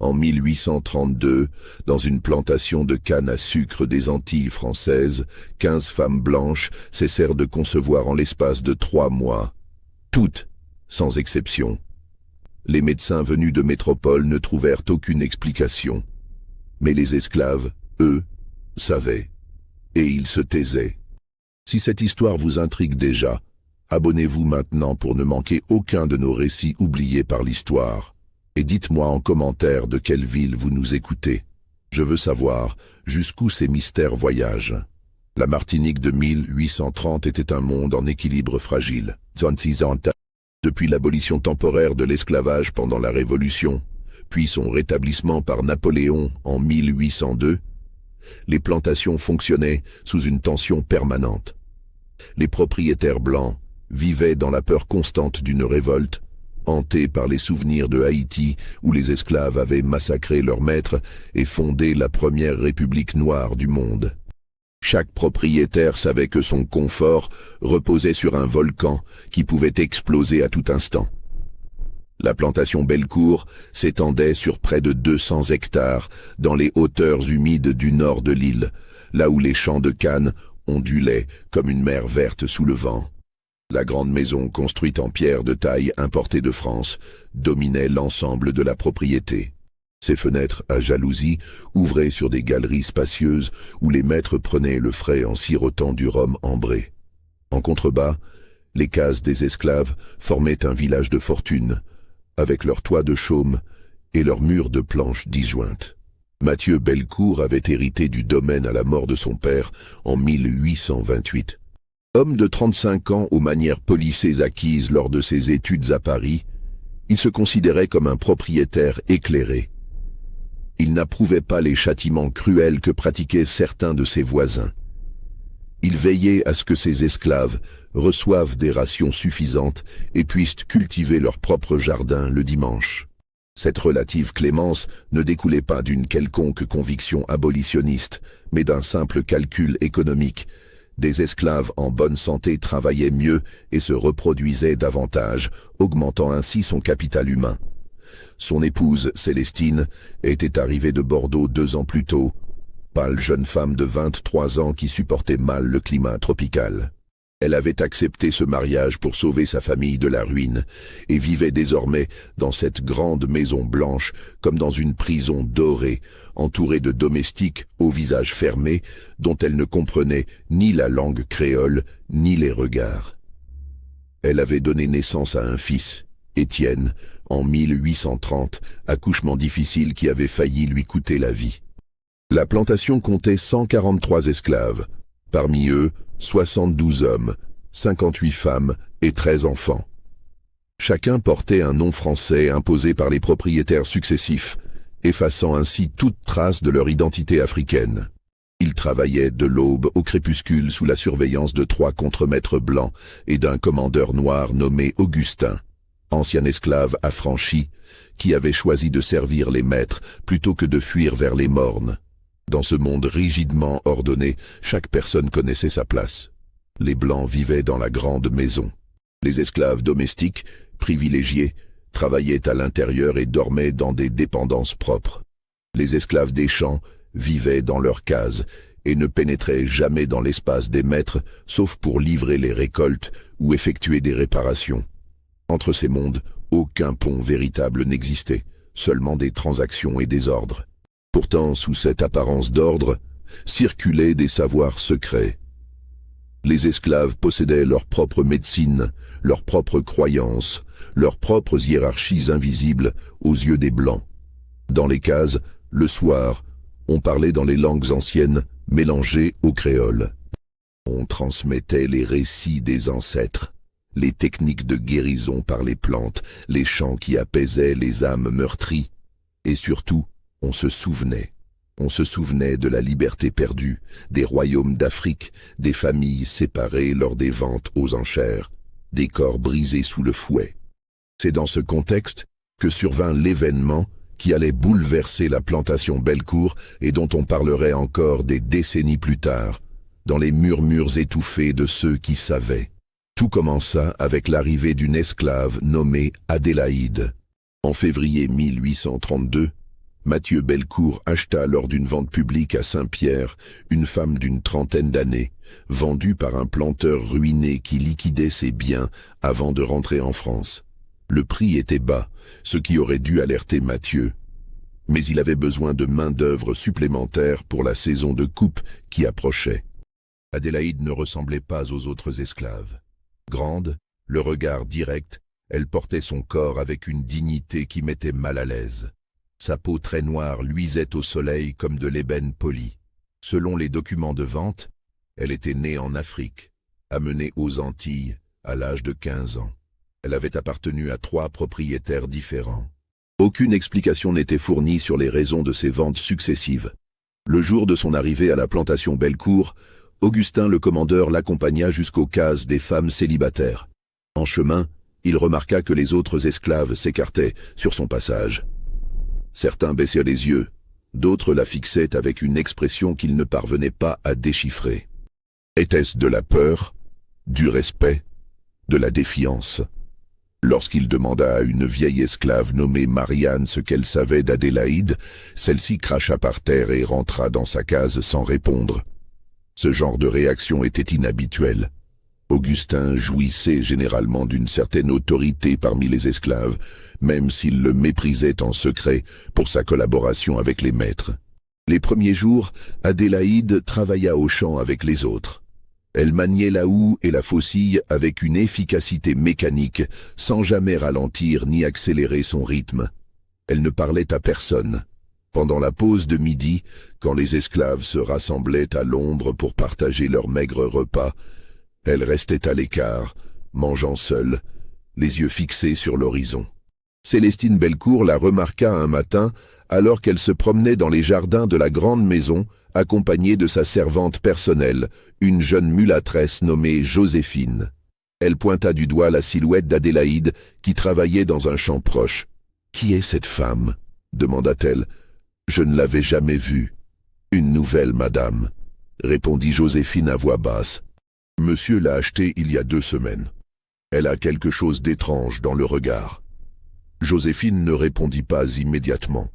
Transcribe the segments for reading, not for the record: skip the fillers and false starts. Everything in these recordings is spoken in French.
En 1832, dans une plantation de canne à sucre des Antilles françaises, 15 femmes blanches cessèrent de concevoir en l'espace de 3 mois. Toutes, sans exception. Les médecins venus de métropole ne trouvèrent aucune explication. Mais les esclaves, eux, savaient. Et ils se taisaient. Si cette histoire vous intrigue déjà, abonnez-vous maintenant pour ne manquer aucun de nos récits oubliés par l'histoire. Et dites-moi en commentaire de quelle ville vous nous écoutez. Je veux savoir jusqu'où ces mystères voyagent. La Martinique de 1830 était un monde en équilibre fragile. Depuis l'abolition temporaire de l'esclavage pendant la Révolution, puis son rétablissement par Napoléon en 1802, les plantations fonctionnaient sous une tension permanente. Les propriétaires blancs vivaient dans la peur constante d'une révolte, hantés par les souvenirs de Haïti où les esclaves avaient massacré leurs maîtres et fondé la première république noire du monde. Chaque propriétaire savait que son confort reposait sur un volcan qui pouvait exploser à tout instant. La plantation Bellecour s'étendait sur près de 200 hectares dans les hauteurs humides du nord de l'île, là où les champs de canne ondulaient comme une mer verte sous le vent. La grande maison construite en pierre de taille importée de France dominait l'ensemble de la propriété. Ses fenêtres à jalousies ouvraient sur des galeries spacieuses où les maîtres prenaient le frais en sirotant du rhum ambré. En contrebas, les cases des esclaves formaient un village de fortune, avec leurs toits de chaume et leurs murs de planches disjointes. Mathieu Bellecour avait hérité du domaine à la mort de son père en 1828. Homme de 35 ans aux manières polissées acquises lors de ses études à Paris, il se considérait comme un propriétaire éclairé. Il n'approuvait pas les châtiments cruels que pratiquaient certains de ses voisins. Il veillait à ce que ses esclaves reçoivent des rations suffisantes et puissent cultiver leur propre jardin le dimanche. Cette relative clémence ne découlait pas d'une quelconque conviction abolitionniste, mais d'un simple calcul économique. Des esclaves en bonne santé travaillaient mieux et se reproduisaient davantage, augmentant ainsi son capital humain. Son épouse, Célestine, était arrivée de Bordeaux 2 ans plus tôt, pâle jeune femme de 23 ans qui supportait mal le climat tropical. Elle avait accepté ce mariage pour sauver sa famille de la ruine et vivait désormais dans cette grande maison blanche comme dans une prison dorée, entourée de domestiques au visage fermé dont elle ne comprenait ni la langue créole ni les regards. Elle avait donné naissance à un fils, Étienne, en 1830, accouchement difficile qui avait failli lui coûter la vie. La plantation comptait 143 esclaves, parmi eux 72 hommes, 58 femmes et 13 enfants. Chacun portait un nom français imposé par les propriétaires successifs, effaçant ainsi toute trace de leur identité africaine. Ils travaillaient de l'aube au crépuscule sous la surveillance de 3 contremaîtres blancs et d'un commandeur noir nommé Augustin, ancien esclave affranchi, qui avait choisi de servir les maîtres plutôt que de fuir vers les mornes. Dans ce monde rigidement ordonné, chaque personne connaissait sa place. Les Blancs vivaient dans la grande maison. Les esclaves domestiques, privilégiés, travaillaient à l'intérieur et dormaient dans des dépendances propres. Les esclaves des champs vivaient dans leurs cases et ne pénétraient jamais dans l'espace des maîtres, sauf pour livrer les récoltes ou effectuer des réparations. Entre ces mondes, aucun pont véritable n'existait, seulement des transactions et des ordres. Pourtant, sous cette apparence d'ordre, circulaient des savoirs secrets. Les esclaves possédaient leur propre médecine, leurs propres croyances, leurs propres hiérarchies invisibles aux yeux des Blancs. Dans les cases, le soir, on parlait dans les langues anciennes mélangées au créole. On transmettait les récits des ancêtres, les techniques de guérison par les plantes, les chants qui apaisaient les âmes meurtries, et surtout, on se souvenait de la liberté perdue, des royaumes d'Afrique, des familles séparées lors des ventes aux enchères, des corps brisés sous le fouet. C'est dans ce contexte que survint l'événement qui allait bouleverser la plantation Bellecour et dont on parlerait encore des décennies plus tard, dans les murmures étouffés de ceux qui savaient. Tout commença avec l'arrivée d'une esclave nommée Adélaïde. En février 1832, Mathieu Bellecour acheta lors d'une vente publique à Saint-Pierre une femme d'une trentaine d'années, vendue par un planteur ruiné qui liquidait ses biens avant de rentrer en France. Le prix était bas, ce qui aurait dû alerter Mathieu. Mais il avait besoin de main-d'œuvre supplémentaire pour la saison de coupe qui approchait. Adélaïde ne ressemblait pas aux autres esclaves. Grande, le regard direct, elle portait son corps avec une dignité qui mettait mal à l'aise. Sa peau très noire luisait au soleil comme de l'ébène poli. Selon les documents de vente, elle était née en Afrique, amenée aux Antilles à l'âge de 15 ans. Elle avait appartenu à 3 propriétaires différents. Aucune explication n'était fournie sur les raisons de ces ventes successives. Le jour de son arrivée à la plantation Bellecour, Augustin le commandeur l'accompagna jusqu'aux cases des femmes célibataires. En chemin, il remarqua que les autres esclaves s'écartaient sur son passage. Certains baissaient les yeux, d'autres la fixaient avec une expression qu'ils ne parvenaient pas à déchiffrer. Était-ce de la peur, du respect, de la défiance? Lorsqu'il demanda à une vieille esclave nommée Marianne ce qu'elle savait d'Adélaïde, celle-ci cracha par terre et rentra dans sa case sans répondre. Ce genre de réaction était inhabituel. Augustin jouissait généralement d'une certaine autorité parmi les esclaves, même s'il le méprisait en secret pour sa collaboration avec les maîtres. Les premiers jours, Adélaïde travailla au champ avec les autres. Elle maniait la houe et la faucille avec une efficacité mécanique, sans jamais ralentir ni accélérer son rythme. Elle ne parlait à personne. Pendant la pause de midi, quand les esclaves se rassemblaient à l'ombre pour partager leur maigre repas, elle restait à l'écart, mangeant seule, les yeux fixés sur l'horizon. Célestine Bellecour la remarqua un matin alors qu'elle se promenait dans les jardins de la grande maison, accompagnée de sa servante personnelle, une jeune mulâtresse nommée Joséphine. Elle pointa du doigt la silhouette d'Adélaïde qui travaillait dans un champ proche. « Qui est cette femme ?» demanda-t-elle. « Je ne l'avais jamais vue. »« Une nouvelle, madame, » répondit Joséphine à voix basse. « Monsieur l'a achetée il y a 2 semaines. Elle a quelque chose d'étrange dans le regard. » Joséphine ne répondit pas immédiatement.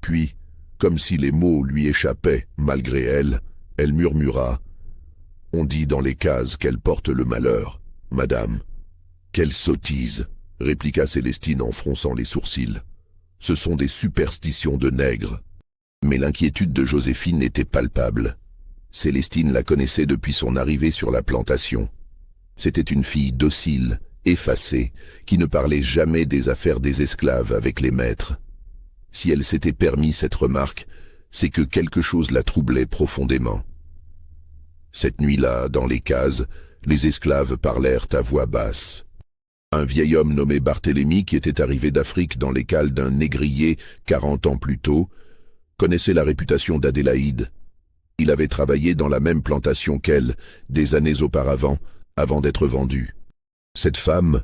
Puis, comme si les mots lui échappaient malgré elle, elle murmura « On dit dans les cases qu'elle porte le malheur, madame. »« Quelle sottise !» répliqua Célestine en fronçant les sourcils. « Ce sont des superstitions de nègres. » Mais l'inquiétude de Joséphine était palpable. Célestine la connaissait depuis son arrivée sur la plantation. C'était une fille docile, effacée, qui ne parlait jamais des affaires des esclaves avec les maîtres. Si elle s'était permis cette remarque, c'est que quelque chose la troublait profondément. Cette nuit-là, dans les cases, les esclaves parlèrent à voix basse. Un vieil homme nommé Barthélemy, qui était arrivé d'Afrique dans les cales d'un négrier 40 ans plus tôt, connaissait la réputation d'Adélaïde. Il avait travaillé dans la même plantation qu'elle, des années auparavant, avant d'être vendu. Cette femme,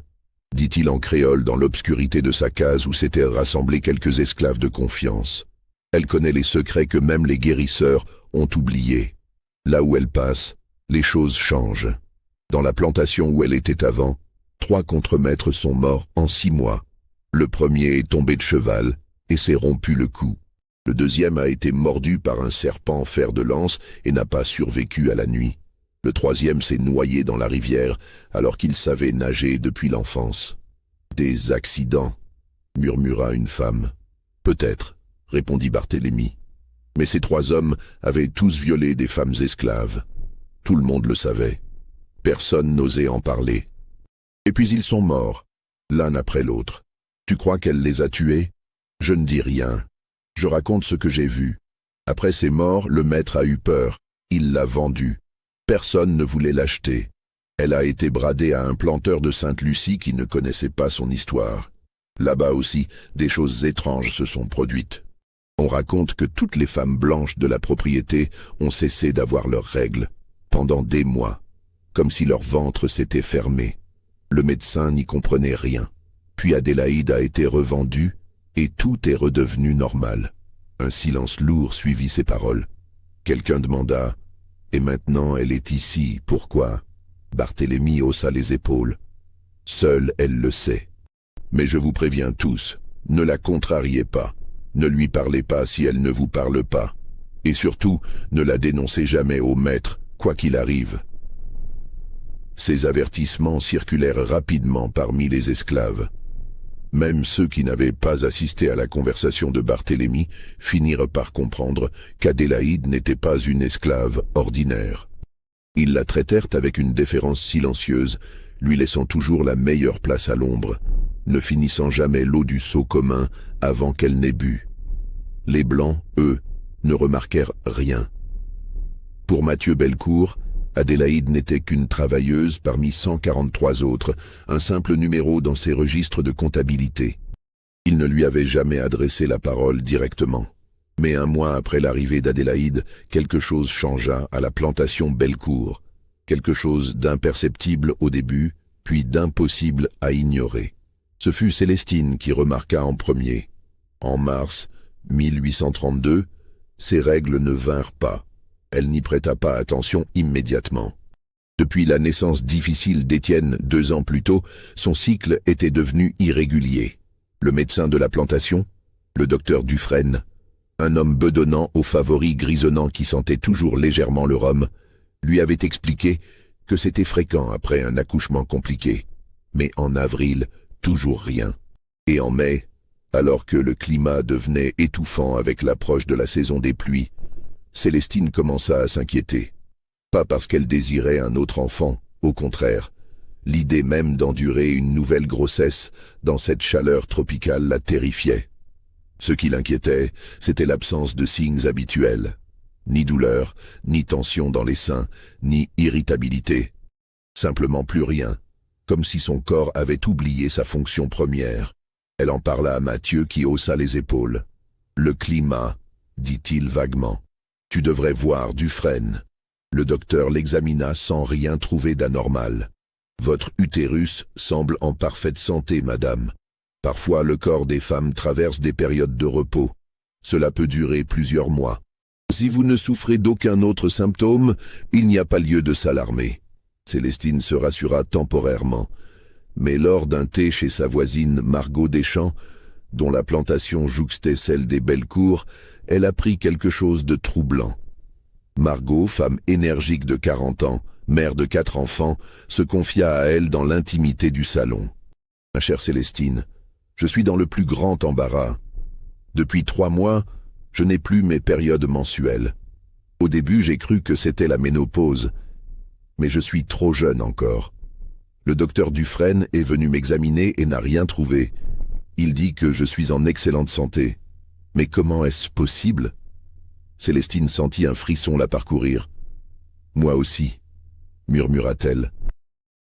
dit-il en créole dans l'obscurité de sa case où s'étaient rassemblés quelques esclaves de confiance. Elle connaît les secrets que même les guérisseurs ont oubliés. Là où elle passe, les choses changent. Dans la plantation où elle était avant, 3 contremaîtres sont morts en 6 mois. Le premier est tombé de cheval et s'est rompu le cou. Le deuxième a été mordu par un serpent fer de lance et n'a pas survécu à la nuit. Le troisième s'est noyé dans la rivière alors qu'il savait nager depuis l'enfance. « Des accidents » murmura une femme. « Peut-être » répondit Barthélemy. Mais ces 3 hommes avaient tous violé des femmes esclaves. Tout le monde le savait. Personne n'osait en parler. Et puis ils sont morts, l'un après l'autre. Tu crois qu'elle les a tués? Je ne dis rien. Je raconte ce que j'ai vu. Après ses morts, le maître a eu peur. Il l'a vendue. Personne ne voulait l'acheter. Elle a été bradée à un planteur de Sainte-Lucie qui ne connaissait pas son histoire. Là-bas aussi, des choses étranges se sont produites. On raconte que toutes les femmes blanches de la propriété ont cessé d'avoir leurs règles, pendant des mois, comme si leur ventre s'était fermé. Le médecin n'y comprenait rien. Puis Adélaïde a été revendue, et tout est redevenu normal. Un silence lourd suivit ces paroles. Quelqu'un demanda « Et maintenant elle est ici, pourquoi ?» Barthélemy haussa les épaules. « Seule elle le sait. Mais je vous préviens tous, ne la contrariez pas. Ne lui parlez pas si elle ne vous parle pas. Et surtout, ne la dénoncez jamais au maître, quoi qu'il arrive. » Ces avertissements circulèrent rapidement parmi les esclaves. Même ceux qui n'avaient pas assisté à la conversation de Barthélemy finirent par comprendre qu'Adélaïde n'était pas une esclave ordinaire. Ils la traitèrent avec une déférence silencieuse, lui laissant toujours la meilleure place à l'ombre, ne finissant jamais l'eau du seau commun avant qu'elle n'ait bu. Les Blancs, eux, ne remarquèrent rien. Pour Mathieu Bellecour, Adélaïde n'était qu'une travailleuse parmi 143 autres, un simple numéro dans ses registres de comptabilité. Il ne lui avait jamais adressé la parole directement. Mais un mois après l'arrivée d'Adélaïde, quelque chose changea à la plantation Bellecour. Quelque chose d'imperceptible au début, puis d'impossible à ignorer. Ce fut Célestine qui remarqua en premier. En mars 1832, ses règles ne vinrent pas. Elle n'y prêta pas attention immédiatement. Depuis la naissance difficile d'Étienne 2 ans plus tôt, son cycle était devenu irrégulier. Le médecin de la plantation, le docteur Dufresne, un homme bedonnant aux favoris grisonnants qui sentait toujours légèrement le rhum, lui avait expliqué que c'était fréquent après un accouchement compliqué. Mais en avril, toujours rien. Et en mai, alors que le climat devenait étouffant avec l'approche de la saison des pluies, Célestine commença à s'inquiéter. Pas parce qu'elle désirait un autre enfant, au contraire. L'idée même d'endurer une nouvelle grossesse dans cette chaleur tropicale la terrifiait. Ce qui l'inquiétait, c'était l'absence de signes habituels. Ni douleur, ni tension dans les seins, ni irritabilité. Simplement plus rien, comme si son corps avait oublié sa fonction première. Elle en parla à Mathieu qui haussa les épaules. « Le climat, dit-il vaguement. Tu devrais voir Dufresne. » Le docteur l'examina sans rien trouver d'anormal. « Votre utérus semble en parfaite santé, madame. Parfois, le corps des femmes traverse des périodes de repos. Cela peut durer plusieurs mois. Si vous ne souffrez d'aucun autre symptôme, il n'y a pas lieu de s'alarmer. » Célestine se rassura temporairement. Mais lors d'un thé chez sa voisine Margot Deschamps, dont la plantation jouxtait celle des Bellecour, elle apprit quelque chose de troublant. Margot, femme énergique de 40 ans, mère de 4 enfants, se confia à elle dans l'intimité du salon. « Ma chère Célestine, je suis dans le plus grand embarras. Depuis 3 mois, je n'ai plus mes périodes mensuelles. Au début, j'ai cru que c'était la ménopause, mais je suis trop jeune encore. Le docteur Dufresne est venu m'examiner et n'a rien trouvé. Il dit que je suis en excellente santé. Mais comment est-ce possible ?» Célestine sentit un frisson la parcourir. « Moi aussi, » murmura-t-elle.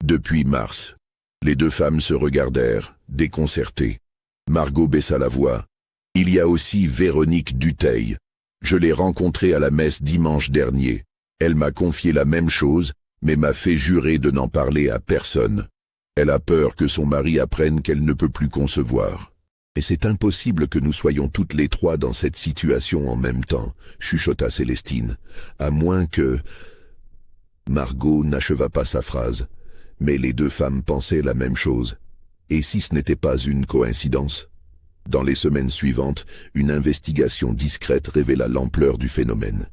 Depuis mars, les 2 femmes se regardèrent, déconcertées. Margot baissa la voix. « Il y a aussi Véronique Dutheil. Je l'ai rencontrée à la messe dimanche dernier. Elle m'a confié la même chose, mais m'a fait jurer de n'en parler à personne. Elle a peur que son mari apprenne qu'elle ne peut plus concevoir. Et c'est impossible que nous soyons toutes les 3 dans cette situation en même temps, chuchota Célestine, à moins que... » Margot n'acheva pas sa phrase, mais les 2 femmes pensaient la même chose. Et si ce n'était pas une coïncidence? Dans les semaines suivantes, une investigation discrète révéla l'ampleur du phénomène.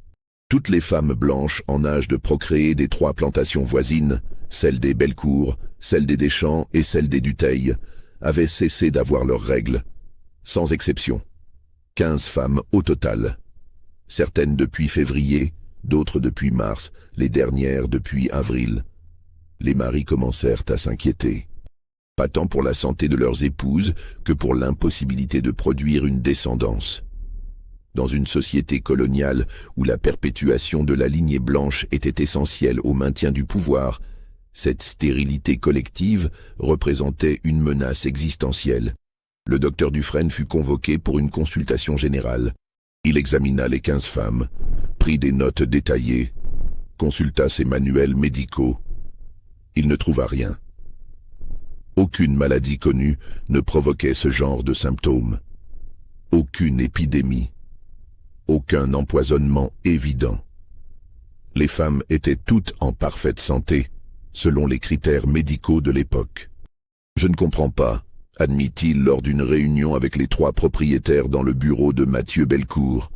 Toutes les femmes blanches en âge de procréer des 3 plantations voisines, celle des Bellecour, celle des Deschamps et celle des Dutheil, avaient cessé d'avoir leurs règles, sans exception. 15 femmes au total. Certaines depuis février, d'autres depuis mars, les dernières depuis avril. Les maris commencèrent à s'inquiéter. Pas tant pour la santé de leurs épouses que pour l'impossibilité de produire une descendance. Dans une société coloniale où la perpétuation de la lignée blanche était essentielle au maintien du pouvoir, cette stérilité collective représentait une menace existentielle. Le docteur Dufresne fut convoqué pour une consultation générale. Il examina les 15 femmes, prit des notes détaillées, consulta ses manuels médicaux. Il ne trouva rien. Aucune maladie connue ne provoquait ce genre de symptômes. Aucune épidémie. Aucun empoisonnement évident. Les femmes étaient toutes en parfaite santé, selon les critères médicaux de l'époque. « Je ne comprends pas », admit-il lors d'une réunion avec les 3 propriétaires dans le bureau de Mathieu Belcourt.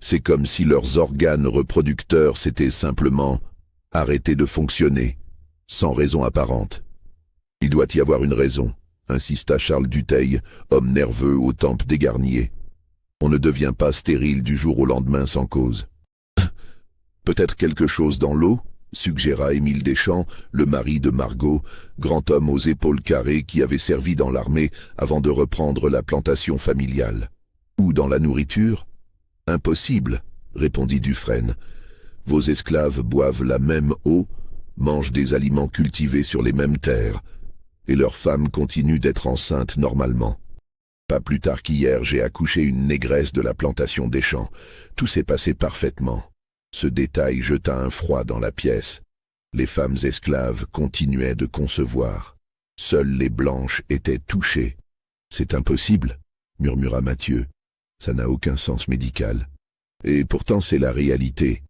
C'est comme si leurs organes reproducteurs s'étaient simplement arrêtés de fonctionner, sans raison apparente. Il doit y avoir une raison, insista Charles Dutheil, homme nerveux aux tempes dégarnies. On ne devient pas stérile du jour au lendemain sans cause. Peut-être quelque chose dans l'eau, suggéra Émile Deschamps, le mari de Margot, grand homme aux épaules carrées qui avait servi dans l'armée avant de reprendre la plantation familiale. Ou dans la nourriture? Impossible, répondit Dufresne. Vos esclaves boivent la même eau, mangent des aliments cultivés sur les mêmes terres, et leurs femmes continuent d'être enceintes normalement. Pas plus tard qu'hier, j'ai accouché une négresse de la plantation Deschamps. Tout s'est passé parfaitement. Ce détail jeta un froid dans la pièce. Les femmes esclaves continuaient de concevoir. Seules les blanches étaient touchées. C'est impossible, murmura Mathieu. Ça n'a aucun sens médical. Et pourtant c'est la réalité,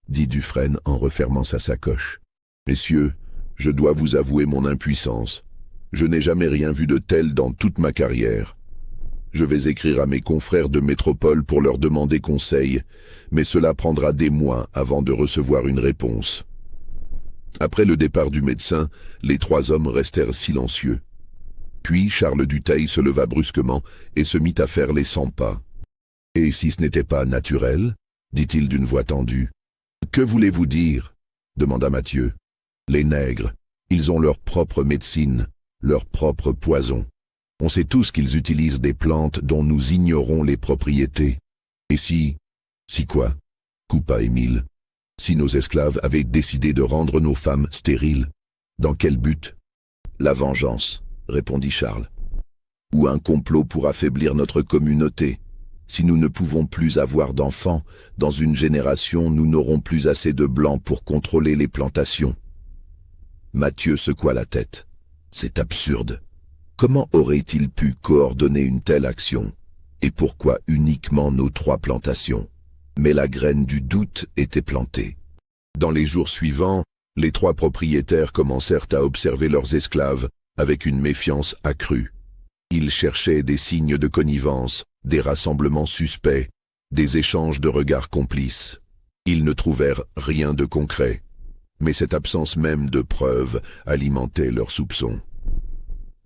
dit Dufresne en refermant sa sacoche. Messieurs, je dois vous avouer mon impuissance. Je n'ai jamais rien vu de tel dans toute ma carrière. Je vais écrire à mes confrères de métropole pour leur demander conseil, mais cela prendra des mois avant de recevoir une réponse. Après le départ du médecin, les 3 hommes restèrent silencieux. Puis Charles Dutheil se leva brusquement et se mit à faire les 100 pas. « Et si ce n'était pas naturel ?» dit-il d'une voix tendue. « Que voulez-vous dire ?» demanda Mathieu. « Les nègres, ils ont leur propre médecine, leur propre poison. On sait tous qu'ils utilisent des plantes dont nous ignorons les propriétés. Et si quoi? Coupa Émile. Si nos esclaves avaient décidé de rendre nos femmes stériles, dans quel but? La vengeance, répondit Charles. Ou un complot pour affaiblir notre communauté. Si nous ne pouvons plus avoir d'enfants, dans une génération, nous n'aurons plus assez de blancs pour contrôler les plantations. Mathieu secoua la tête. C'est absurde. Comment aurait-il pu coordonner une telle action? Et pourquoi uniquement nos 3 plantations? Mais la graine du doute était plantée. Dans les jours suivants, les 3 propriétaires commencèrent à observer leurs esclaves avec une méfiance accrue. Ils cherchaient des signes de connivence, des rassemblements suspects, des échanges de regards complices. Ils ne trouvèrent rien de concret, mais cette absence même de preuves alimentait leurs soupçons.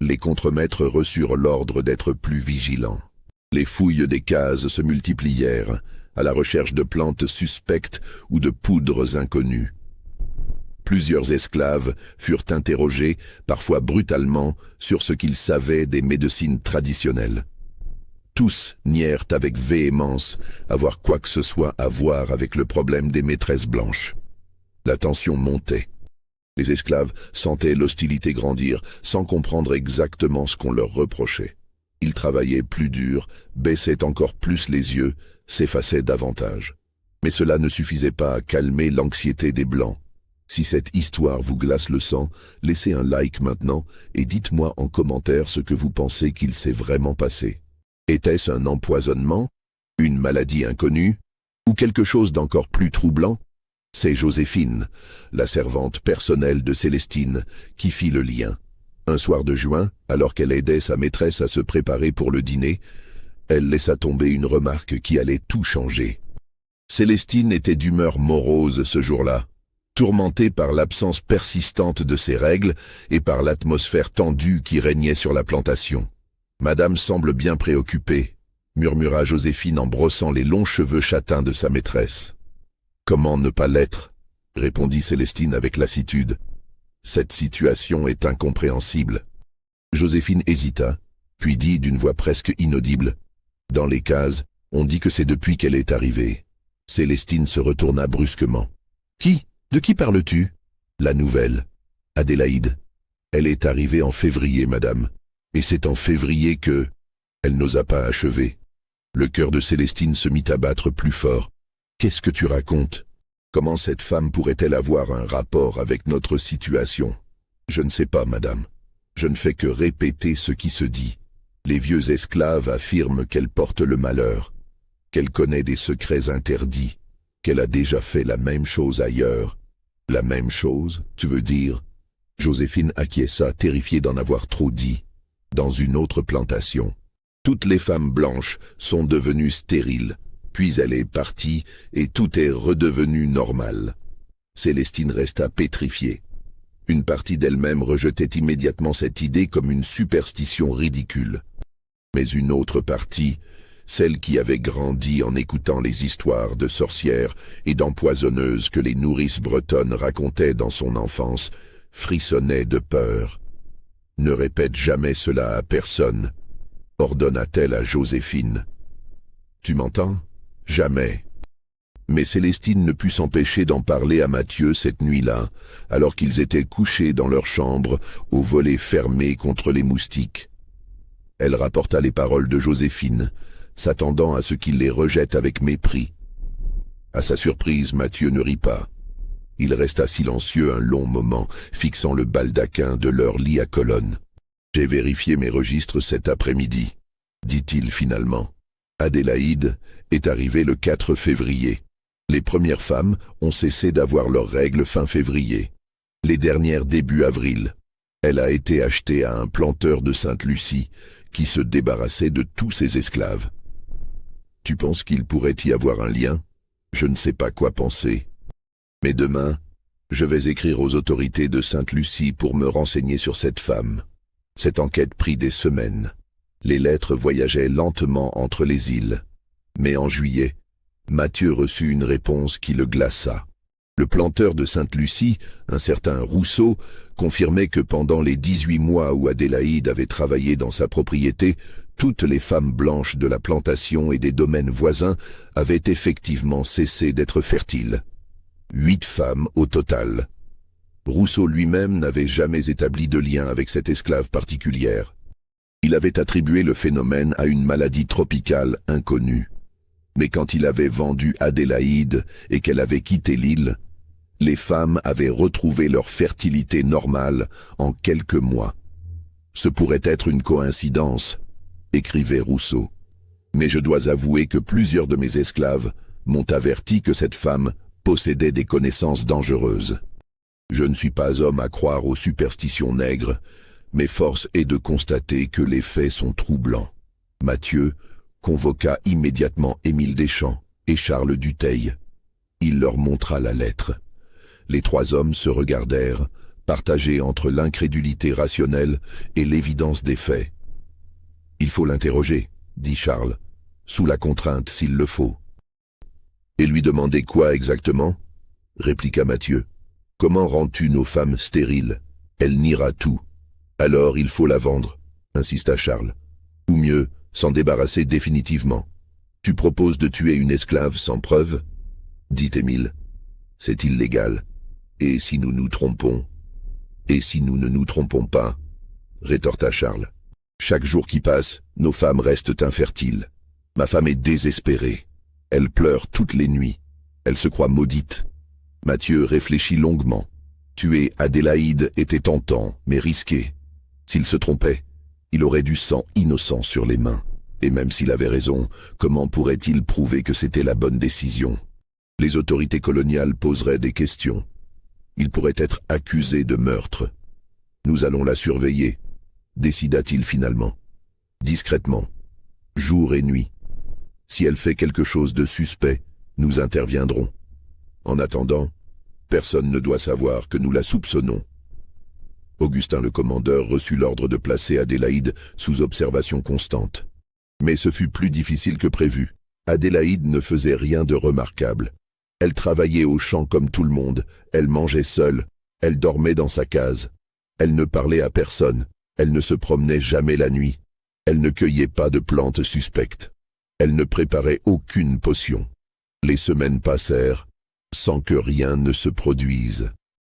Les contremaîtres reçurent l'ordre d'être plus vigilants. Les fouilles des cases se multiplièrent, à la recherche de plantes suspectes ou de poudres inconnues. Plusieurs esclaves furent interrogés, parfois brutalement, sur ce qu'ils savaient des médecines traditionnelles. Tous nièrent avec véhémence avoir quoi que ce soit à voir avec le problème des maîtresses blanches. La tension montait. Les esclaves sentaient l'hostilité grandir sans comprendre exactement ce qu'on leur reprochait. Ils travaillaient plus dur, baissaient encore plus les yeux, s'effaçaient davantage. Mais cela ne suffisait pas à calmer l'anxiété des Blancs. Si cette histoire vous glace le sang, laissez un like maintenant et dites-moi en commentaire ce que vous pensez qu'il s'est vraiment passé. Était-ce un empoisonnement, une maladie inconnue, ou quelque chose d'encore plus troublant? C'est Joséphine, la servante personnelle de Célestine, qui fit le lien. Un soir de juin, alors qu'elle aidait sa maîtresse à se préparer pour le dîner, elle laissa tomber une remarque qui allait tout changer. Célestine était d'humeur morose ce jour-là, tourmentée par l'absence persistante de ses règles et par l'atmosphère tendue qui régnait sur la plantation. « Madame semble bien préoccupée », murmura Joséphine en brossant les longs cheveux châtains de sa maîtresse. « Comment ne pas l'être ?» répondit Célestine avec lassitude. « Cette situation est incompréhensible. » Joséphine hésita, puis dit d'une voix presque inaudible. « Dans les cases, on dit que c'est depuis qu'elle est arrivée. » Célestine se retourna brusquement. « Qui? De qui parles-tu » ? « La nouvelle. Adélaïde. Elle est arrivée en février, madame. Et c'est en février que... » Elle n'osa pas achever. Le cœur de Célestine se mit à battre plus fort. « Qu'est-ce que tu racontes? Comment cette femme pourrait-elle avoir un rapport avec notre situation? » « Je ne sais pas, madame. Je ne fais que répéter ce qui se dit. Les vieux esclaves affirment qu'elle porte le malheur, qu'elle connaît des secrets interdits, qu'elle a déjà fait la même chose ailleurs. » « La même chose, tu veux dire ?» Joséphine acquiesça, terrifiée d'en avoir trop dit. Dans une autre plantation, toutes les femmes blanches sont devenues stériles, puis elle est partie et tout est redevenu normal. Célestine resta pétrifiée. Une partie d'elle-même rejetait immédiatement cette idée comme une superstition ridicule. Mais une autre partie, celle qui avait grandi en écoutant les histoires de sorcières et d'empoisonneuses que les nourrices bretonnes racontaient dans son enfance, frissonnait de peur. « Ne répète jamais cela à personne », ordonna-t-elle à Joséphine. « Tu m'entends? Jamais. » Mais Célestine ne put s'empêcher d'en parler à Mathieu cette nuit-là, alors qu'ils étaient couchés dans leur chambre, au volet fermé contre les moustiques. Elle rapporta les paroles de Joséphine, s'attendant à ce qu'il les rejette avec mépris. À sa surprise, Mathieu ne rit pas. Il resta silencieux un long moment, fixant le baldaquin de leur lit à colonnes. « J'ai vérifié mes registres cet après-midi, » dit-il finalement. Adélaïde est arrivée le 4 février. Les premières femmes ont cessé d'avoir leurs règles fin février. Les dernières début avril. Elle a été achetée à un planteur de Sainte-Lucie qui se débarrassait de tous ses esclaves. Tu penses qu'il pourrait y avoir un lien? Je ne sais pas quoi penser. Mais demain, je vais écrire aux autorités de Sainte-Lucie pour me renseigner sur cette femme. Cette enquête prit des semaines. Les lettres voyageaient lentement entre les îles. Mais en juillet, Mathieu reçut une réponse qui le glaça. Le planteur de Sainte-Lucie, un certain Rousseau, confirmait que pendant les 18 mois où Adélaïde avait travaillé dans sa propriété, toutes les femmes blanches de la plantation et des domaines voisins avaient effectivement cessé d'être fertiles. 8 femmes au total. Rousseau lui-même n'avait jamais établi de lien avec cette esclave particulière. Il avait attribué le phénomène à une maladie tropicale inconnue. Mais quand il avait vendu Adélaïde et qu'elle avait quitté l'île, les femmes avaient retrouvé leur fertilité normale en quelques mois. Ce pourrait être une coïncidence, écrivait Rousseau. Mais je dois avouer que plusieurs de mes esclaves m'ont averti que cette femme possédait des connaissances dangereuses. Je ne suis pas homme à croire aux superstitions nègres, mais force est de constater que les faits sont troublants. Mathieu convoqua immédiatement Émile Deschamps et Charles Dutheil. Il leur montra la lettre. Les 3 hommes se regardèrent, partagés entre l'incrédulité rationnelle et l'évidence des faits. « Il faut l'interroger, » dit Charles, « sous la contrainte s'il le faut. »« Et lui demander quoi exactement ?» répliqua Mathieu. « Comment rends-tu nos femmes stériles? Elle niera tout. »« Alors il faut la vendre, » insista Charles. « Ou mieux, s'en débarrasser définitivement. Tu proposes de tuer une esclave sans preuve ?» dit Émile. « C'est illégal. Et si nous nous trompons? Et si nous ne nous trompons pas ?» rétorqua Charles. « Chaque jour qui passe, nos femmes restent infertiles. Ma femme est désespérée. Elle pleure toutes les nuits. Elle se croit maudite. » Mathieu réfléchit longuement. Tuer Adélaïde était tentant, mais risqué. S'il se trompait, il aurait du sang innocent sur les mains. Et même s'il avait raison, comment pourrait-il prouver que c'était la bonne décision? Les autorités coloniales poseraient des questions. Il pourrait être accusé de meurtre. Nous allons la surveiller, décida-t-il finalement. Discrètement, jour et nuit. Si elle fait quelque chose de suspect, nous interviendrons. En attendant, personne ne doit savoir que nous la soupçonnons. Augustin le commandeur reçut l'ordre de placer Adélaïde sous observation constante. Mais ce fut plus difficile que prévu. Adélaïde ne faisait rien de remarquable. Elle travaillait au champ comme tout le monde, elle mangeait seule, elle dormait dans sa case. Elle ne parlait à personne, elle ne se promenait jamais la nuit. Elle ne cueillait pas de plantes suspectes. Elle ne préparait aucune potion. Les semaines passèrent sans que rien ne se produise.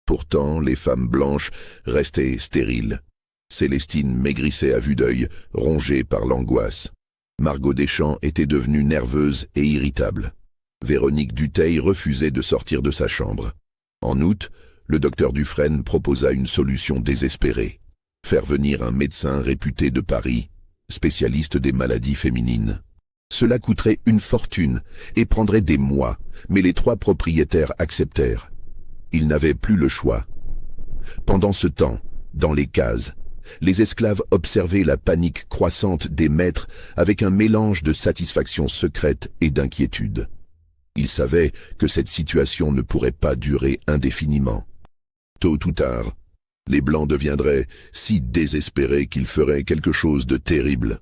Pourtant, les femmes blanches restaient stériles. Célestine maigrissait à vue d'œil, rongée par l'angoisse. Margot Deschamps était devenue nerveuse et irritable. Véronique Dutheil refusait de sortir de sa chambre. En août, le docteur Dufresne proposa une solution désespérée. Faire venir un médecin réputé de Paris, spécialiste des maladies féminines. Cela coûterait une fortune et prendrait des mois, mais les 3 propriétaires acceptèrent. Ils n'avaient plus le choix. Pendant ce temps, dans les cases, Les esclaves observaient la panique croissante des maîtres avec un mélange de satisfaction secrète et d'inquiétude. Ils savaient que cette situation ne pourrait pas durer indéfiniment. Tôt ou tard, les Blancs deviendraient si désespérés qu'ils feraient quelque chose de terrible.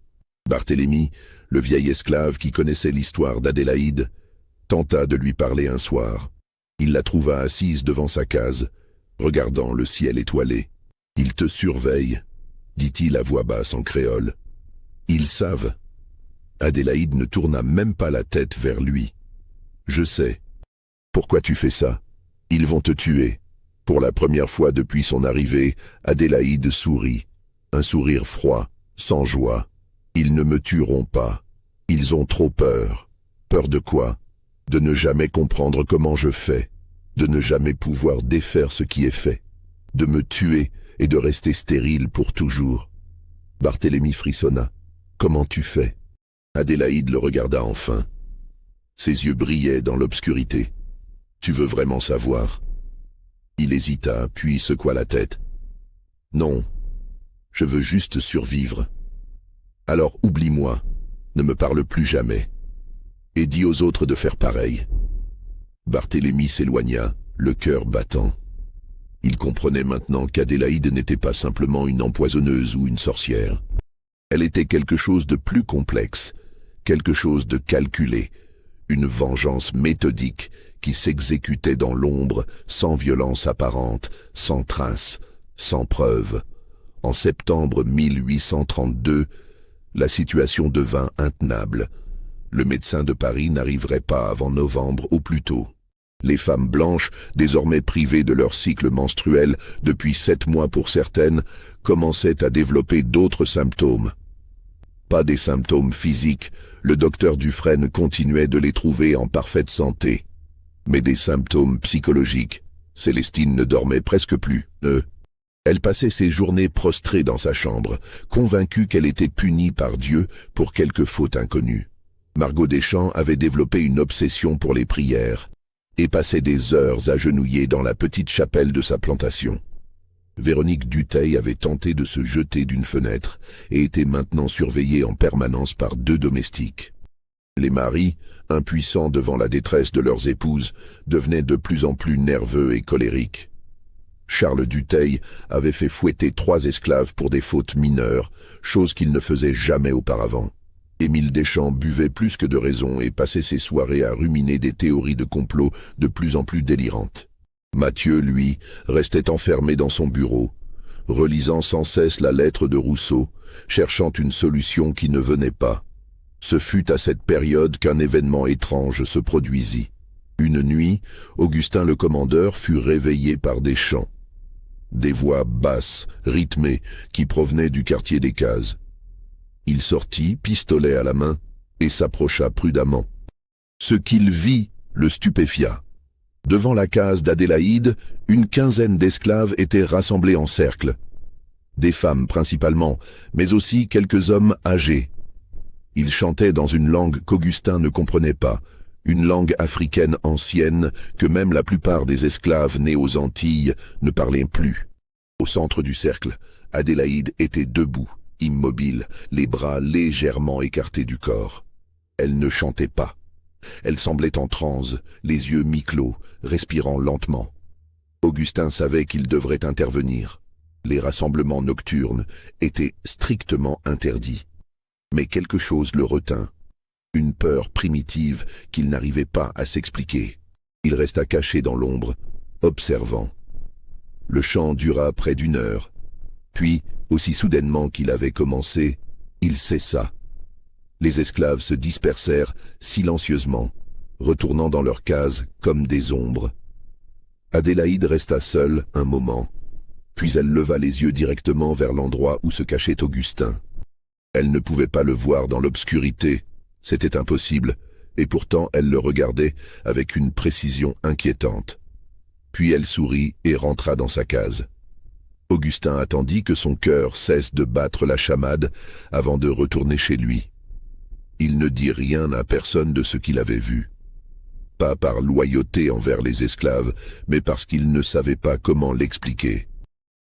Barthélemy, le vieil esclave qui connaissait l'histoire d'Adélaïde, tenta de lui parler un soir. Il la trouva assise devant sa case, regardant le ciel étoilé. « Ils te surveillent », dit-il à voix basse en créole. « Ils savent. » Adélaïde ne tourna même pas la tête vers lui. « Je sais. Pourquoi tu fais ça? Ils vont te tuer. » Pour la première fois depuis son arrivée, Adélaïde sourit. Un sourire froid, sans joie. « Ils ne me tueront pas. Ils ont trop peur. » Peur de quoi? De ne jamais comprendre comment je fais. De ne jamais pouvoir défaire ce qui est fait. De me tuer et de rester stérile pour toujours. Barthélemy frissonna. « Comment tu fais ?» Adélaïde le regarda enfin. Ses yeux brillaient dans l'obscurité. « Tu veux vraiment savoir ?» Il hésita, puis secoua la tête. « Non, je veux juste survivre. Alors oublie-moi, ne me parle plus jamais. Et dis aux autres de faire pareil. » Barthélemy s'éloigna, le cœur battant. Il comprenait maintenant qu'Adélaïde n'était pas simplement une empoisonneuse ou une sorcière. Elle était quelque chose de plus complexe, quelque chose de calculé, une vengeance méthodique qui s'exécutait dans l'ombre, sans violence apparente, sans trace, sans preuve. En septembre 1832, la situation devint intenable. Le médecin de Paris n'arriverait pas avant novembre au plus tôt. Les femmes blanches, désormais privées de leur cycle menstruel depuis 7 mois pour certaines, commençaient à développer d'autres symptômes. Pas des symptômes physiques, le docteur Dufresne continuait de les trouver en parfaite santé. Mais des symptômes psychologiques. Célestine ne dormait presque plus. Elle passait ses journées prostrée dans sa chambre, convaincue qu'elle était punie par Dieu pour quelque faute inconnue. Margot Deschamps avait développé une obsession pour les prières et passait des heures agenouillée dans la petite chapelle de sa plantation. Véronique Dutheil avait tenté de se jeter d'une fenêtre et était maintenant surveillée en permanence par 2 domestiques. Les maris, impuissants devant la détresse de leurs épouses, devenaient de plus en plus nerveux et colériques. Charles Dutheil avait fait fouetter 3 esclaves pour des fautes mineures, chose qu'il ne faisait jamais auparavant. Émile Deschamps buvait plus que de raison et passait ses soirées à ruminer des théories de complot de plus en plus délirantes. Mathieu, lui, restait enfermé dans son bureau, relisant sans cesse la lettre de Rousseau, cherchant une solution qui ne venait pas. Ce fut à cette période qu'un événement étrange se produisit. Une nuit, Augustin le commandeur fut réveillé par des chants. Des voix basses, rythmées, qui provenaient du quartier des Cases. Il sortit, pistolet à la main, et s'approcha prudemment. Ce qu'il vit le stupéfia. Devant la case d'Adélaïde, une quinzaine d'esclaves étaient rassemblés en cercle. Des femmes principalement, mais aussi quelques hommes âgés. Ils chantaient dans une langue qu'Augustin ne comprenait pas, une langue africaine ancienne que même la plupart des esclaves nés aux Antilles ne parlaient plus. Au centre du cercle, Adélaïde était debout, immobile, les bras légèrement écartés du corps. Elle ne chantait pas. Elle semblait en transe, les yeux mi-clos, respirant lentement. Augustin savait qu'il devrait intervenir. Les rassemblements nocturnes étaient strictement interdits. Mais quelque chose le retint. Une peur primitive qu'il n'arrivait pas à s'expliquer. Il resta caché dans l'ombre, observant. Le chant dura près d'1 heure. Puis, aussi soudainement qu'il avait commencé, il cessa. Les esclaves se dispersèrent silencieusement, retournant dans leurs cases comme des ombres. Adélaïde resta seule un moment, puis elle leva les yeux directement vers l'endroit où se cachait Augustin. Elle ne pouvait pas le voir dans l'obscurité, c'était impossible, et pourtant elle le regardait avec une précision inquiétante. Puis elle sourit et rentra dans sa case. Augustin attendit que son cœur cesse de battre la chamade avant de retourner chez lui. Il ne dit rien à personne de ce qu'il avait vu. Pas par loyauté envers les esclaves, mais parce qu'il ne savait pas comment l'expliquer.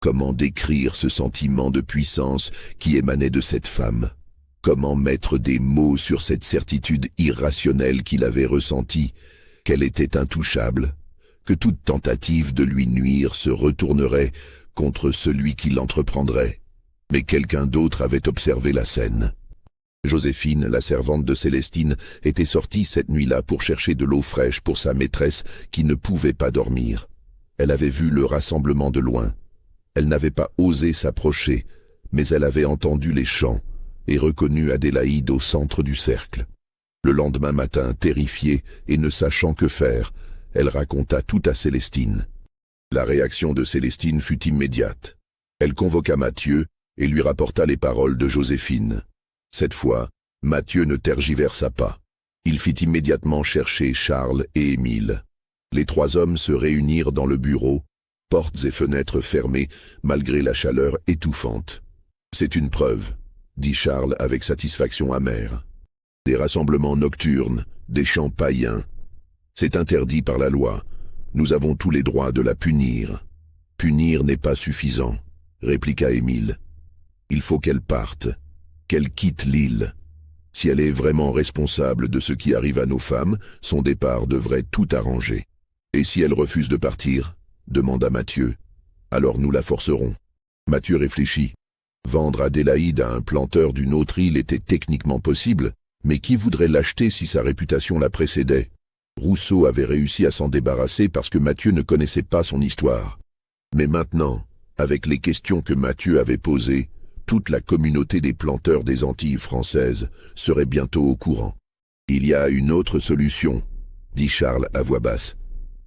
Comment décrire ce sentiment de puissance qui émanait de cette femme? Comment mettre des mots sur cette certitude irrationnelle qu'il avait ressentie, qu'elle était intouchable, que toute tentative de lui nuire se retournerait contre celui qui l'entreprendrait? Mais quelqu'un d'autre avait observé la scène. Joséphine, la servante de Célestine, était sortie cette nuit-là pour chercher de l'eau fraîche pour sa maîtresse qui ne pouvait pas dormir. Elle avait vu le rassemblement de loin. Elle n'avait pas osé s'approcher, mais elle avait entendu les chants et reconnu Adélaïde au centre du cercle. Le lendemain matin, terrifiée et ne sachant que faire, elle raconta tout à Célestine. La réaction de Célestine fut immédiate. Elle convoqua Mathieu et lui rapporta les paroles de Joséphine. Cette fois, Mathieu ne tergiversa pas. Il fit immédiatement chercher Charles et Émile. Les trois hommes se réunirent dans le bureau, portes et fenêtres fermées, malgré la chaleur étouffante. « C'est une preuve », dit Charles avec satisfaction amère. « Des rassemblements nocturnes, des chants païens. C'est interdit par la loi. Nous avons tous les droits de la punir. »« Punir n'est pas suffisant, » répliqua Émile. « Il faut qu'elle parte, qu'elle quitte l'île. Si elle est vraiment responsable de ce qui arrive à nos femmes, son départ devrait tout arranger. Et si elle refuse de partir, demanda Mathieu, alors nous la forcerons. » Mathieu réfléchit. Vendre Adélaïde à un planteur d'une autre île était techniquement possible, mais qui voudrait l'acheter si sa réputation la précédait? Rousseau avait réussi à s'en débarrasser parce que Mathieu ne connaissait pas son histoire. Mais maintenant, avec les questions que Mathieu avait posées, toute la communauté des planteurs des Antilles françaises serait bientôt au courant. « Il y a une autre solution, » dit Charles à voix basse.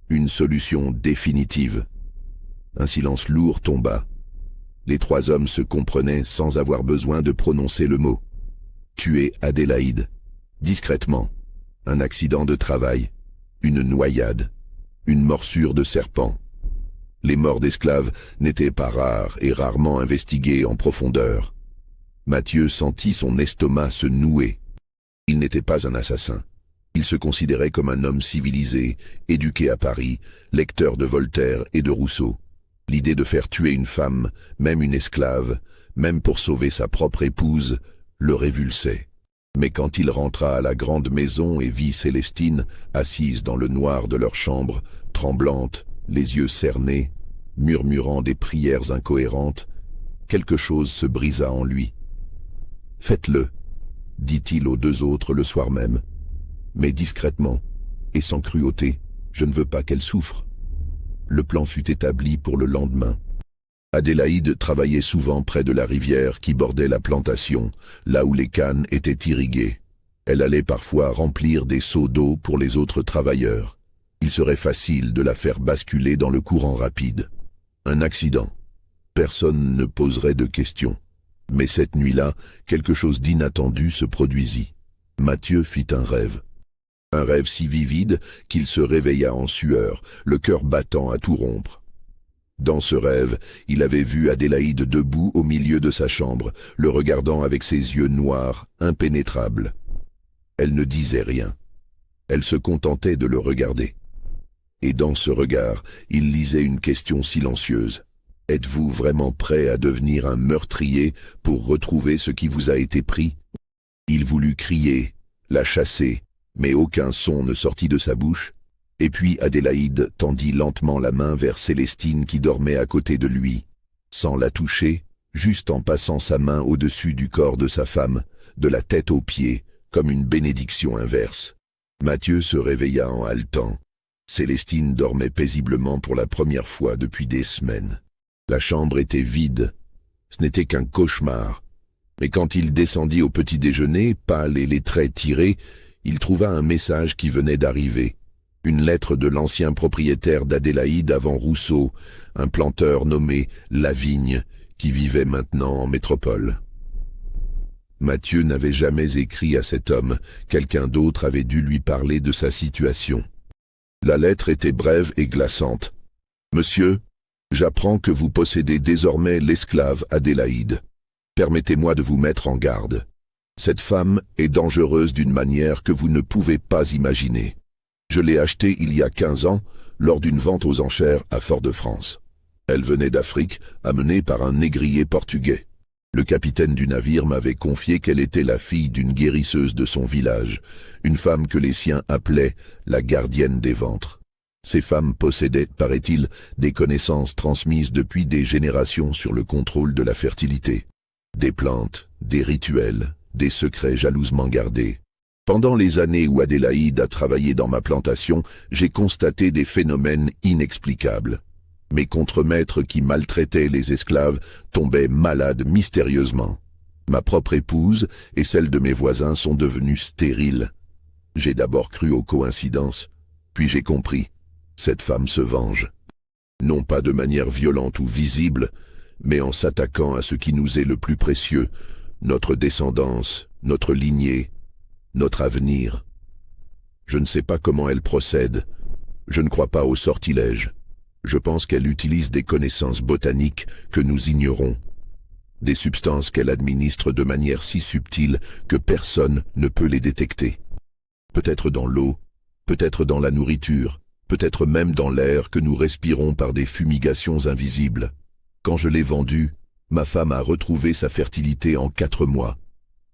« Une solution définitive. » Un silence lourd tomba. Les trois hommes se comprenaient sans avoir besoin de prononcer le mot. Tuer Adélaïde, discrètement. Un accident de travail, une noyade, une morsure de serpent. Les morts d'esclaves n'étaient pas rares et rarement investiguées en profondeur. Mathieu sentit son estomac se nouer. Il n'était pas un assassin. Il se considérait comme un homme civilisé, éduqué à Paris, lecteur de Voltaire et de Rousseau. L'idée de faire tuer une femme, même une esclave, même pour sauver sa propre épouse, le révulsait. Mais quand il rentra à la grande maison et vit Célestine assise dans le noir de leur chambre, tremblante, les yeux cernés, murmurant des prières incohérentes, quelque chose se brisa en lui. « Faites-le », dit-il aux deux autres le soir même, mais discrètement et sans cruauté, je ne veux pas qu'elle souffre. Le plan fut établi pour le lendemain. Adélaïde travaillait souvent près de la rivière qui bordait la plantation, là où les cannes étaient irriguées. Elle allait parfois remplir des seaux d'eau pour les autres travailleurs. Il serait facile de la faire basculer dans le courant rapide. Un accident. Personne ne poserait de questions. Mais cette nuit-là, quelque chose d'inattendu se produisit. Mathieu fit un rêve. Un rêve si vivide qu'il se réveilla en sueur, le cœur battant à tout rompre. Dans ce rêve, il avait vu Adélaïde debout au milieu de sa chambre, le regardant avec ses yeux noirs, impénétrables. Elle ne disait rien. Elle se contentait de le regarder. Et dans ce regard, il lisait une question silencieuse. « Êtes-vous vraiment prêt à devenir un meurtrier pour retrouver ce qui vous a été pris ?» Il voulut crier, la chasser, mais aucun son ne sortit de sa bouche. Et puis Adélaïde tendit lentement la main vers Célestine qui dormait à côté de lui, sans la toucher, juste en passant sa main au-dessus du corps de sa femme, de la tête aux pieds, comme une bénédiction inverse. Mathieu se réveilla en haletant. Célestine dormait paisiblement pour la première fois depuis des semaines. La chambre était vide. Ce n'était qu'un cauchemar. Mais quand il descendit au petit déjeuner, pâle et les traits tirés, il trouva un message qui venait d'arriver. Une lettre de l'ancien propriétaire d'Adélaïde avant Rousseau, un planteur nommé Lavigne, qui vivait maintenant en métropole. Mathieu n'avait jamais écrit à cet homme, quelqu'un d'autre avait dû lui parler de sa situation. La lettre était brève et glaçante. « Monsieur, j'apprends que vous possédez désormais l'esclave Adélaïde. Permettez-moi de vous mettre en garde. Cette femme est dangereuse d'une manière que vous ne pouvez pas imaginer. Je l'ai achetée il y a 15 ans, lors d'une vente aux enchères à Fort-de-France. Elle venait d'Afrique, amenée par un négrier portugais. Le capitaine du navire m'avait confié qu'elle était la fille d'une guérisseuse de son village, une femme que les siens appelaient la gardienne des ventres. Ces femmes possédaient, paraît-il, des connaissances transmises depuis des générations sur le contrôle de la fertilité. Des plantes, des rituels, des secrets jalousement gardés. Pendant les années où Adélaïde a travaillé dans ma plantation, j'ai constaté des phénomènes inexplicables. Mes contremaîtres qui maltraitaient les esclaves tombaient malades mystérieusement. Ma propre épouse et celle de mes voisins sont devenues stériles. J'ai d'abord cru aux coïncidences, puis j'ai compris. Cette femme se venge. Non pas de manière violente ou visible, mais en s'attaquant à ce qui nous est le plus précieux, notre descendance, notre lignée, notre avenir. Je ne sais pas comment elle procède. Je ne crois pas au sortilège. Je pense qu'elle utilise des connaissances botaniques que nous ignorons. Des substances qu'elle administre de manière si subtile que personne ne peut les détecter. Peut-être dans l'eau, peut-être dans la nourriture, peut-être même dans l'air que nous respirons par des fumigations invisibles. Quand je l'ai vendue, ma femme a retrouvé sa fertilité en 4 mois.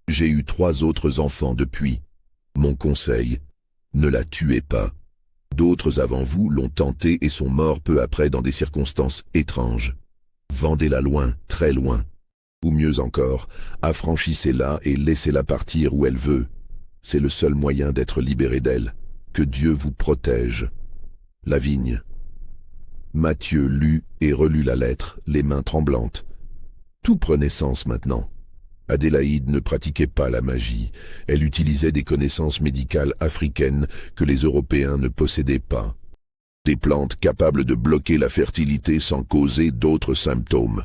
J'ai eu 3 autres enfants depuis. Mon conseil, ne la tuez pas. D'autres avant vous l'ont tenté et sont morts peu après dans des circonstances étranges. Vendez-la loin, très loin. Ou mieux encore, affranchissez-la et laissez-la partir où elle veut. C'est le seul moyen d'être libéré d'elle. Que Dieu vous protège. Lavigne. Mathieu lut et relut la lettre, les mains tremblantes. Tout prenait sens maintenant. Adélaïde ne pratiquait pas la magie. Elle utilisait des connaissances médicales africaines que les Européens ne possédaient pas. Des plantes capables de bloquer la fertilité sans causer d'autres symptômes.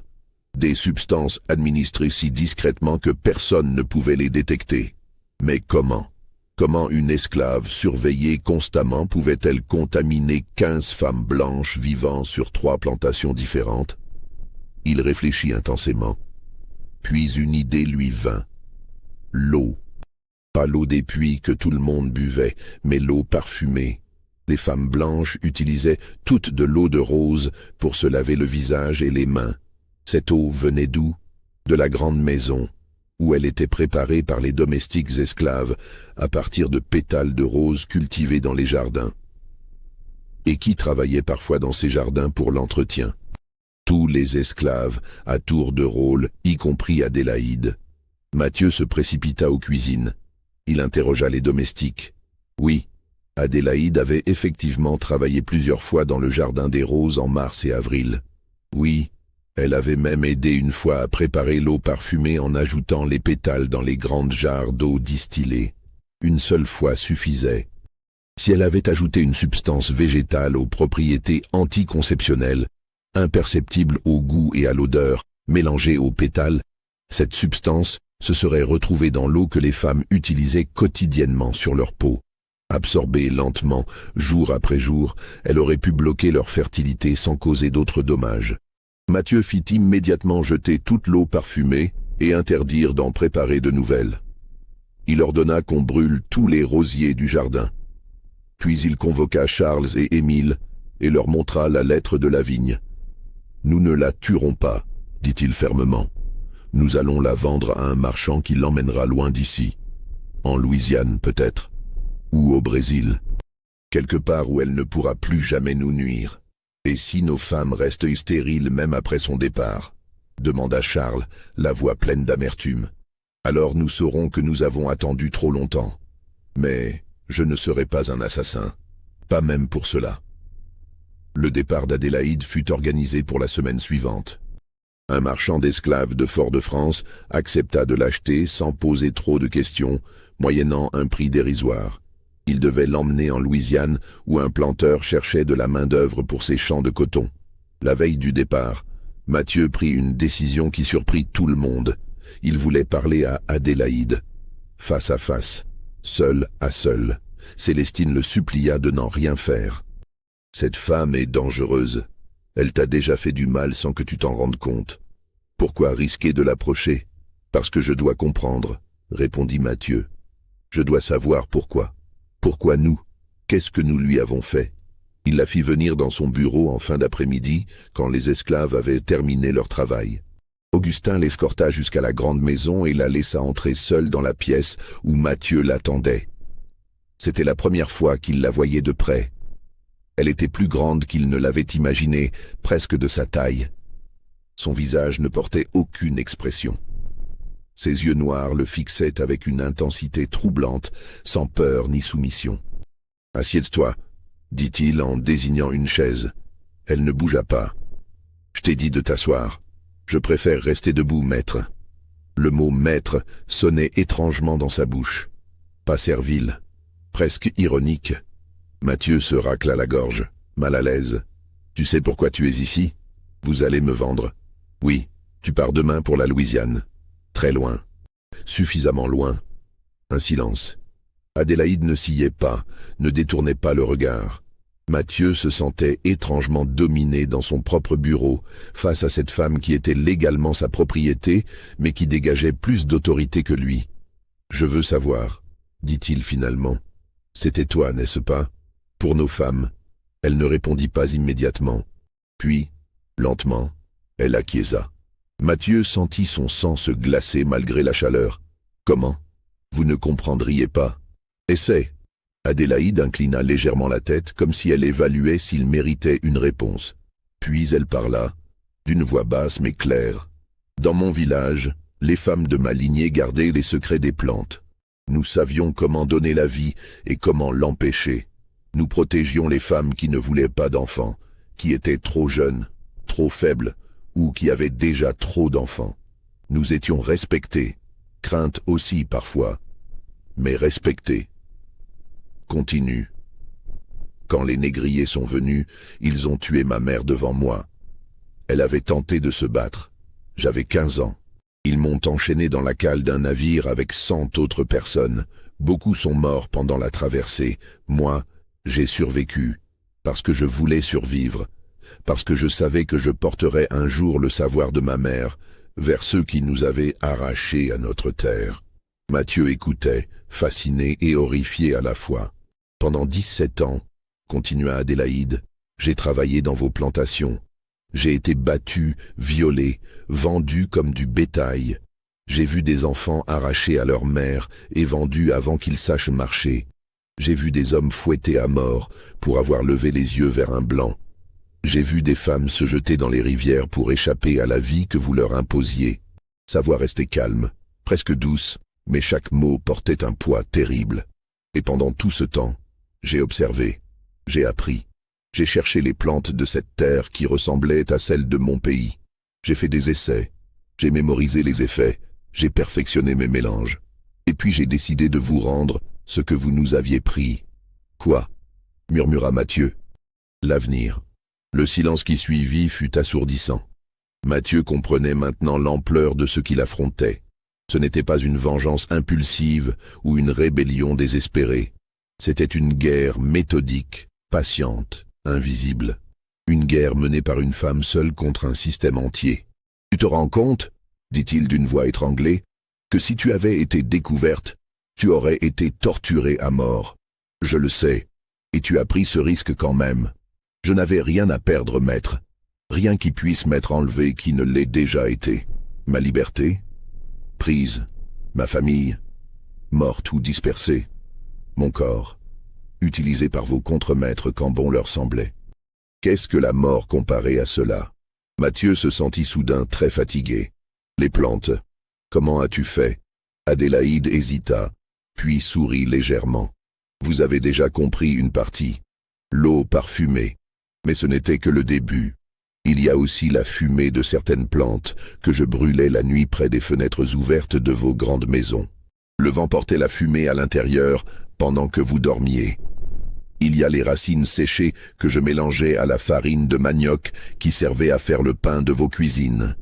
Des substances administrées si discrètement que personne ne pouvait les détecter. Mais comment? Comment une esclave surveillée constamment pouvait-elle contaminer 15 femmes blanches vivant sur 3 plantations différentes? Il réfléchit intensément. Puis une idée lui vint. L'eau. Pas l'eau des puits que tout le monde buvait, mais l'eau parfumée. Les femmes blanches utilisaient toutes de l'eau de rose pour se laver le visage et les mains. Cette eau venait d'où? De la grande maison, où elle était préparée par les domestiques esclaves à partir de pétales de rose cultivés dans les jardins. Et qui travaillait parfois dans ces jardins pour l'entretien? Tous les esclaves, à tour de rôle, y compris Adélaïde. Mathieu se précipita aux cuisines. Il interrogea les domestiques. Oui, Adélaïde avait effectivement travaillé plusieurs fois dans le jardin des roses en mars et avril. Oui, elle avait même aidé une fois à préparer l'eau parfumée en ajoutant les pétales dans les grandes jarres d'eau distillée. Une seule fois suffisait. Si elle avait ajouté une substance végétale aux propriétés anticonceptionnelles, imperceptible au goût et à l'odeur, mélangée aux pétales, cette substance se serait retrouvée dans l'eau que les femmes utilisaient quotidiennement sur leur peau. Absorbée lentement, jour après jour, elle aurait pu bloquer leur fertilité sans causer d'autres dommages. Mathieu fit immédiatement jeter toute l'eau parfumée et interdire d'en préparer de nouvelles. Il ordonna qu'on brûle tous les rosiers du jardin. Puis il convoqua Charles et Émile et leur montra la lettre de Lavigne. « Nous ne la tuerons pas, dit-il fermement. Nous allons la vendre à un marchand qui l'emmènera loin d'ici. En Louisiane peut-être, ou au Brésil. Quelque part où elle ne pourra plus jamais nous nuire. Et si nos femmes restent stériles même après son départ ?» demanda Charles, la voix pleine d'amertume. « Alors nous saurons que nous avons attendu trop longtemps. Mais je ne serai pas un assassin, pas même pour cela. » Le départ d'Adélaïde fut organisé pour la semaine suivante. Un marchand d'esclaves de Fort-de-France accepta de l'acheter sans poser trop de questions, moyennant un prix dérisoire. Il devait l'emmener en Louisiane où un planteur cherchait de la main-d'œuvre pour ses champs de coton. La veille du départ, Mathieu prit une décision qui surprit tout le monde. Il voulait parler à Adélaïde. Face à face, seul à seul, Célestine le supplia de n'en rien faire. « Cette femme est dangereuse. Elle t'a déjà fait du mal sans que tu t'en rendes compte. Pourquoi risquer de l'approcher? Parce que je dois comprendre, répondit Mathieu. Je dois savoir pourquoi. Pourquoi nous? Qu'est-ce que nous lui avons fait? Il la fit venir dans son bureau en fin d'après-midi, quand les esclaves avaient terminé leur travail. Augustin l'escorta jusqu'à la grande maison et la laissa entrer seule dans la pièce où Mathieu l'attendait. C'était la première fois qu'il la voyait de près. Elle était plus grande qu'il ne l'avait imaginé, presque de sa taille. Son visage ne portait aucune expression. Ses yeux noirs le fixaient avec une intensité troublante, sans peur ni soumission. « Assieds-toi », dit-il en désignant une chaise. Elle ne bougea pas. « Je t'ai dit de t'asseoir. Je préfère rester debout, maître. » Le mot « maître » sonnait étrangement dans sa bouche. Pas servile, presque ironique. Mathieu se racla la gorge, mal à l'aise. « Tu sais pourquoi tu es ici? Vous allez me vendre. Oui, tu pars demain pour la Louisiane. Très loin. Suffisamment loin. » Un silence. Adélaïde ne sciait pas, ne détournait pas le regard. Mathieu se sentait étrangement dominé dans son propre bureau, face à cette femme qui était légalement sa propriété, mais qui dégageait plus d'autorité que lui. « Je veux savoir, » dit-il finalement. « C'était toi, n'est-ce pas? Pour nos femmes. » Elle ne répondit pas immédiatement. Puis, lentement, elle acquiesça. Mathieu sentit son sang se glacer malgré la chaleur. « Comment? Vous ne comprendriez pas. Essaie. » Adélaïde inclina légèrement la tête comme si elle évaluait s'il méritait une réponse. Puis elle parla, d'une voix basse mais claire. « Dans mon village, les femmes de ma lignée gardaient les secrets des plantes. Nous savions comment donner la vie et comment l'empêcher. Nous protégions les femmes qui ne voulaient pas d'enfants, qui étaient trop jeunes, trop faibles, ou qui avaient déjà trop d'enfants. Nous étions respectés, craintes aussi parfois, mais respectés. » Continue. Quand les négriers sont venus, ils ont tué ma mère devant moi. Elle avait tenté de se battre. J'avais 15 ans. Ils m'ont enchaîné dans la cale d'un navire avec 100 autres personnes. Beaucoup sont morts pendant la traversée. Moi, j'ai survécu, parce que je voulais survivre, parce que je savais que je porterais un jour le savoir de ma mère vers ceux qui nous avaient arrachés à notre terre. Mathieu écoutait, fasciné et horrifié à la fois. « Pendant 17 ans, continua Adélaïde, j'ai travaillé dans vos plantations. J'ai été battu, violé, vendu comme du bétail. J'ai vu des enfants arrachés à leur mère et vendus avant qu'ils sachent marcher. J'ai vu des hommes fouettés à mort pour avoir levé les yeux vers un blanc. J'ai vu des femmes se jeter dans les rivières pour échapper à la vie que vous leur imposiez. » Sa voix restait calme, presque douce, mais chaque mot portait un poids terrible. « Et pendant tout ce temps, j'ai observé, j'ai appris, j'ai cherché les plantes de cette terre qui ressemblaient à celles de mon pays. J'ai fait des essais, j'ai mémorisé les effets, j'ai perfectionné mes mélanges. Et puis j'ai décidé de vous rendre ce que vous nous aviez pris. »« Quoi ?» murmura Mathieu. « L'avenir. » Le silence qui suivit fut assourdissant. Mathieu comprenait maintenant l'ampleur de ce qu'il affrontait. Ce n'était pas une vengeance impulsive ou une rébellion désespérée. C'était une guerre méthodique, patiente, invisible. Une guerre menée par une femme seule contre un système entier. « Tu te rends compte, dit-il d'une voix étranglée, que si tu avais été découverte, tu aurais été torturée à mort. Je le sais, et tu as pris ce risque quand même. Je n'avais rien à perdre, maître. Rien qui puisse m'être enlevé qui ne l'ait déjà été. Ma liberté, prise, ma famille, morte ou dispersée. Mon corps, utilisé par vos contremaîtres quand bon leur semblait. Qu'est-ce que la mort comparée à cela ?» Mathieu se sentit soudain très fatigué. « Les plantes, comment as-tu fait ?» Adélaïde hésita, puis sourit légèrement. « Vous avez déjà compris une partie. L'eau parfumée. Mais ce n'était que le début. Il y a aussi la fumée de certaines plantes que je brûlais la nuit près des fenêtres ouvertes de vos grandes maisons. Le vent portait la fumée à l'intérieur pendant que vous dormiez. Il y a les racines séchées que je mélangeais à la farine de manioc qui servait à faire le pain de vos cuisines.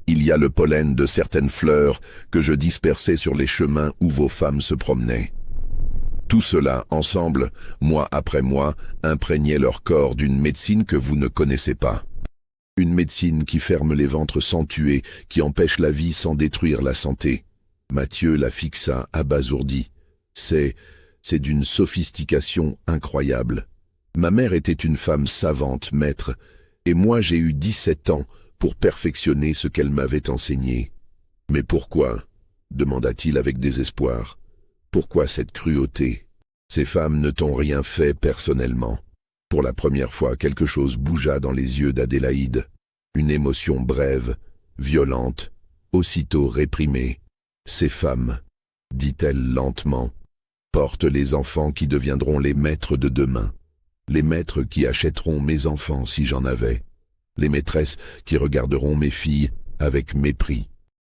Il y a le pollen de certaines fleurs que je dispersais sur les chemins où vos femmes se promenaient. Tout cela, ensemble, mois après mois, imprégnait leur corps d'une médecine que vous ne connaissez pas. Une médecine qui ferme les ventres sans tuer, qui empêche la vie sans détruire la santé. » Mathieu la fixa abasourdi. C'est d'une sophistication incroyable. Ma mère était une femme savante, maître, et moi j'ai eu 17 ans pour perfectionner ce qu'elle m'avait enseigné. Mais pourquoi ? Demanda-t-il avec désespoir. Pourquoi cette cruauté ? Ces femmes ne t'ont rien fait personnellement. Pour la première fois, quelque chose bougea dans les yeux d'Adélaïde. Une émotion brève, violente, aussitôt réprimée. Ces femmes, dit-elle lentement, portent les enfants qui deviendront les maîtres de demain. Les maîtres qui achèteront mes enfants si j'en avais. Les maîtresses qui regarderont mes filles avec mépris.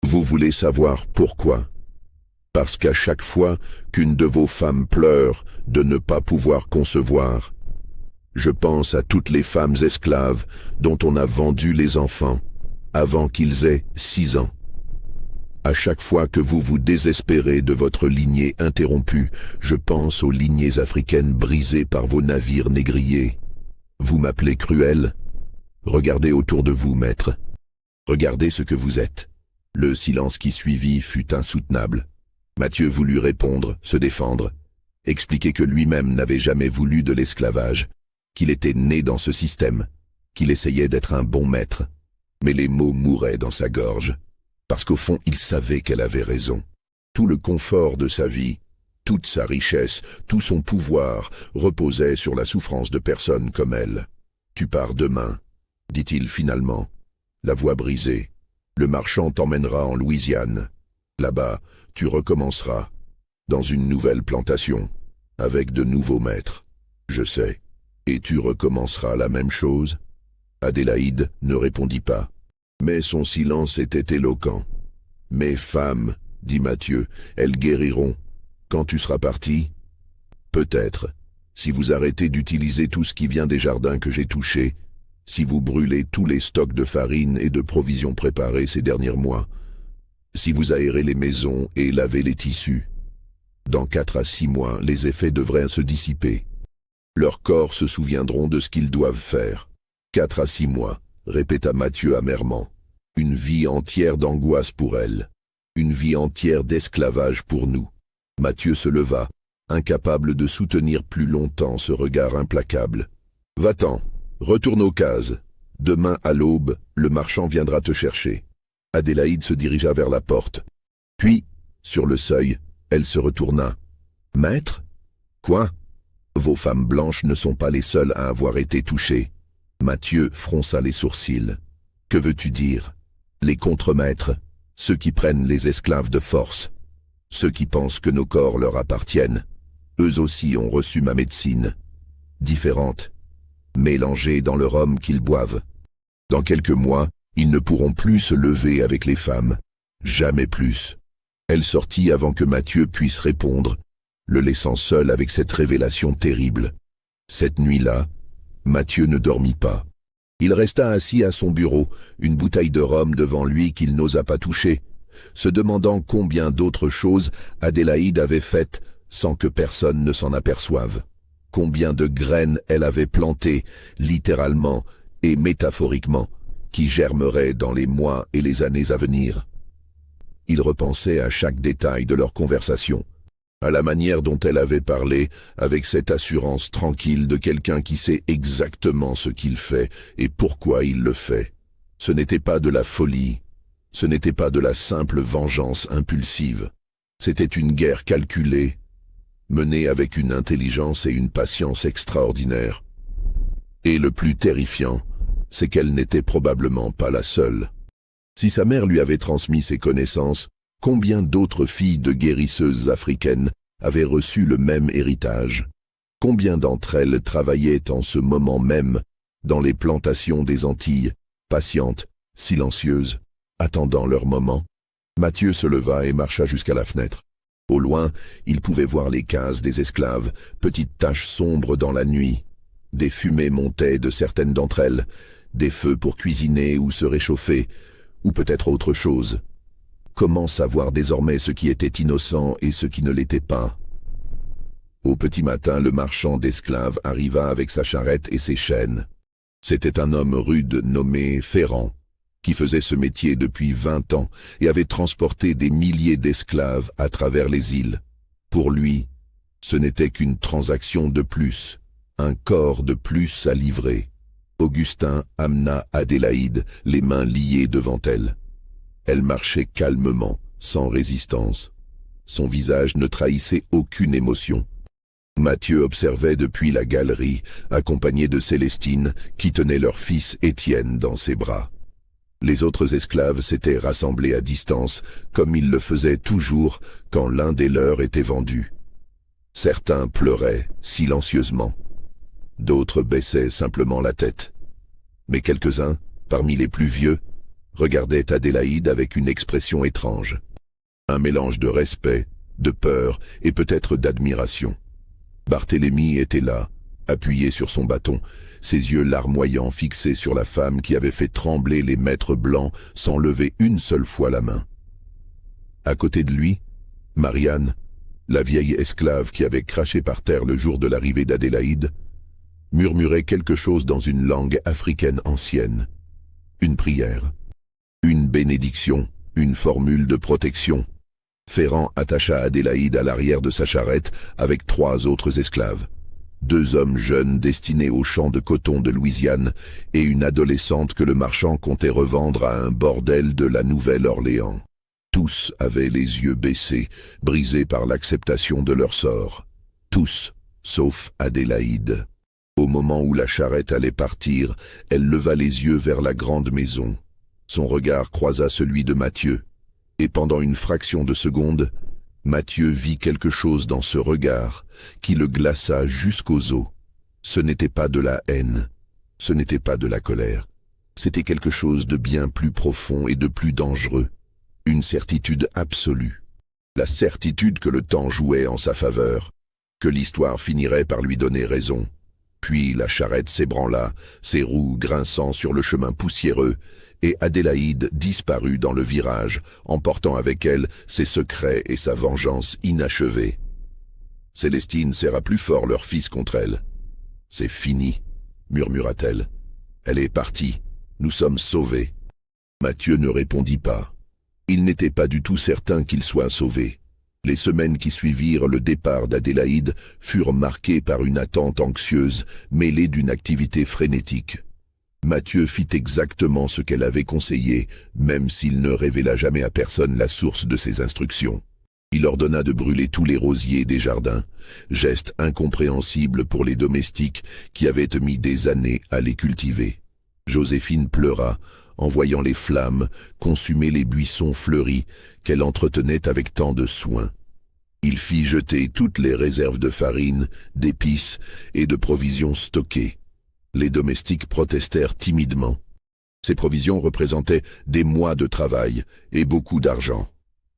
Vous voulez savoir pourquoi ? Parce qu'à chaque fois qu'une de vos femmes pleure de ne pas pouvoir concevoir, je pense à toutes les femmes esclaves dont on a vendu les enfants avant qu'ils aient 6 ans. À chaque fois que vous vous désespérez de votre lignée interrompue, je pense aux lignées africaines brisées par vos navires négriers. Vous m'appelez cruel ? Regardez autour de vous, maître. Regardez ce que vous êtes. Le silence qui suivit fut insoutenable. Mathieu voulut répondre, se défendre, expliquer que lui-même n'avait jamais voulu de l'esclavage, qu'il était né dans ce système, qu'il essayait d'être un bon maître. Mais les mots mouraient dans sa gorge. Parce qu'au fond, il savait qu'elle avait raison. Tout le confort de sa vie, toute sa richesse, tout son pouvoir reposait sur la souffrance de personnes comme elle. « Tu pars demain », dit-il finalement, la voix brisée. « Le marchand t'emmènera en Louisiane. Là-bas, tu recommenceras, dans une nouvelle plantation, avec de nouveaux maîtres. Je sais. Et tu recommenceras la même chose ?» Adélaïde ne répondit pas. Mais son silence était éloquent. « Mes femmes, dit Mathieu, elles guériront. Quand tu seras parti ? Peut-être, si vous arrêtez d'utiliser tout ce qui vient des jardins que j'ai touchés, si vous brûlez tous les stocks de farine et de provisions préparés ces derniers mois, si vous aérez les maisons et lavez les tissus. Dans 4 à 6 mois, les effets devraient se dissiper. Leurs corps se souviendront de ce qu'ils doivent faire. 4 à 6 mois. Répéta Mathieu amèrement. Une vie entière d'angoisse pour elle. Une vie entière d'esclavage pour nous. Mathieu se leva, incapable de soutenir plus longtemps ce regard implacable. Va-t'en, retourne aux cases. Demain à l'aube, le marchand viendra te chercher. Adélaïde se dirigea vers la porte. Puis, sur le seuil, elle se retourna. Maître ? Quoi ? Vos femmes blanches ne sont pas les seules à avoir été touchées. Mathieu fronça les sourcils. Que veux-tu dire ? Les contremaîtres, ceux qui prennent les esclaves de force, ceux qui pensent que nos corps leur appartiennent, eux aussi ont reçu ma médecine, différente, mélangée dans le rhum qu'ils boivent. Dans quelques mois, ils ne pourront plus se lever avec les femmes, jamais plus. Elle sortit avant que Mathieu puisse répondre, le laissant seul avec cette révélation terrible. Cette nuit-là, Mathieu ne dormit pas. Il resta assis à son bureau, une bouteille de rhum devant lui qu'il n'osa pas toucher, se demandant combien d'autres choses Adélaïde avait faites sans que personne ne s'en aperçoive. Combien de graines elle avait plantées, littéralement et métaphoriquement, qui germeraient dans les mois et les années à venir. Il repensait à chaque détail de leur conversation, à la manière dont elle avait parlé, avec cette assurance tranquille de quelqu'un qui sait exactement ce qu'il fait et pourquoi il le fait. Ce n'était pas de la folie, ce n'était pas de la simple vengeance impulsive. C'était une guerre calculée, menée avec une intelligence et une patience extraordinaires. Et le plus terrifiant, c'est qu'elle n'était probablement pas la seule. Si sa mère lui avait transmis ses connaissances, combien d'autres filles de guérisseuses africaines avaient reçu le même héritage? Combien d'entre elles travaillaient en ce moment même dans les plantations des Antilles, patientes, silencieuses, attendant leur moment? Mathieu se leva et marcha jusqu'à la fenêtre. Au loin, il pouvait voir les cases des esclaves, petites taches sombres dans la nuit. Des fumées montaient de certaines d'entre elles, des feux pour cuisiner ou se réchauffer, ou peut-être autre chose. Comment savoir désormais ce qui était innocent et ce qui ne l'était pas? Au petit matin, le marchand d'esclaves arriva avec sa charrette et ses chaînes. C'était un homme rude nommé Ferrand, qui faisait ce métier depuis 20 ans et avait transporté des milliers d'esclaves à travers les îles. Pour lui, ce n'était qu'une transaction de plus, Un corps de plus à livrer. Augustin amena Adélaïde, les mains liées devant elle. Elle marchait calmement, sans résistance. Son visage ne trahissait aucune émotion. Mathieu observait depuis la galerie, accompagné de Célestine, qui tenait leur fils Étienne dans ses bras. Les autres esclaves s'étaient rassemblés à distance, comme ils le faisaient toujours quand l'un des leurs était vendu. Certains pleuraient silencieusement. D'autres baissaient simplement la tête. Mais quelques-uns, parmi les plus vieux, regardaient Adélaïde avec une expression étrange. Un mélange de respect, de peur et peut-être d'admiration. Barthélemy était là, appuyé sur son bâton, ses yeux larmoyants fixés sur la femme qui avait fait trembler les maîtres blancs sans lever une seule fois la main. À côté de lui, Marianne, la vieille esclave qui avait craché par terre le jour de l'arrivée d'Adélaïde, murmurait quelque chose dans une langue africaine ancienne. Une prière, une bénédiction, une formule de protection. Ferrand attacha Adélaïde à l'arrière de sa charrette avec 3 autres esclaves. 2 hommes jeunes destinés aux champs de coton de Louisiane et une adolescente que le marchand comptait revendre à un bordel de la Nouvelle-Orléans. Tous avaient les yeux baissés, brisés par l'acceptation de leur sort. Tous, sauf Adélaïde. Au moment où la charrette allait partir, elle leva les yeux vers la grande maison. Son regard croisa celui de Mathieu. Et pendant une fraction de seconde, Mathieu vit quelque chose dans ce regard qui le glaça jusqu'aux os. Ce n'était pas de la haine, ce n'était pas de la colère. C'était quelque chose de bien plus profond et de plus dangereux. Une certitude absolue. La certitude que le temps jouait en sa faveur, que l'histoire finirait par lui donner raison. Puis la charrette s'ébranla, ses roues grinçant sur le chemin poussiéreux, et Adélaïde disparut dans le virage, emportant avec elle ses secrets et sa vengeance inachevée. Célestine serra plus fort leur fils contre elle. « C'est fini, » murmura-t-elle. « Elle est partie, nous sommes sauvés. » Mathieu ne répondit pas. Il n'était pas du tout certain qu'il soit sauvé. Les semaines qui suivirent le départ d'Adélaïde furent marquées par une attente anxieuse, mêlée d'une activité frénétique. Mathieu fit exactement ce qu'elle avait conseillé, même s'il ne révéla jamais à personne la source de ses instructions. Il ordonna de brûler tous les rosiers des jardins, geste incompréhensible pour les domestiques qui avaient mis des années à les cultiver. Joséphine pleura en voyant les flammes consumer les buissons fleuris qu'elle entretenait avec tant de soin. Il fit jeter toutes les réserves de farine, d'épices et de provisions stockées. Les domestiques protestèrent timidement. Ces provisions représentaient des mois de travail et beaucoup d'argent.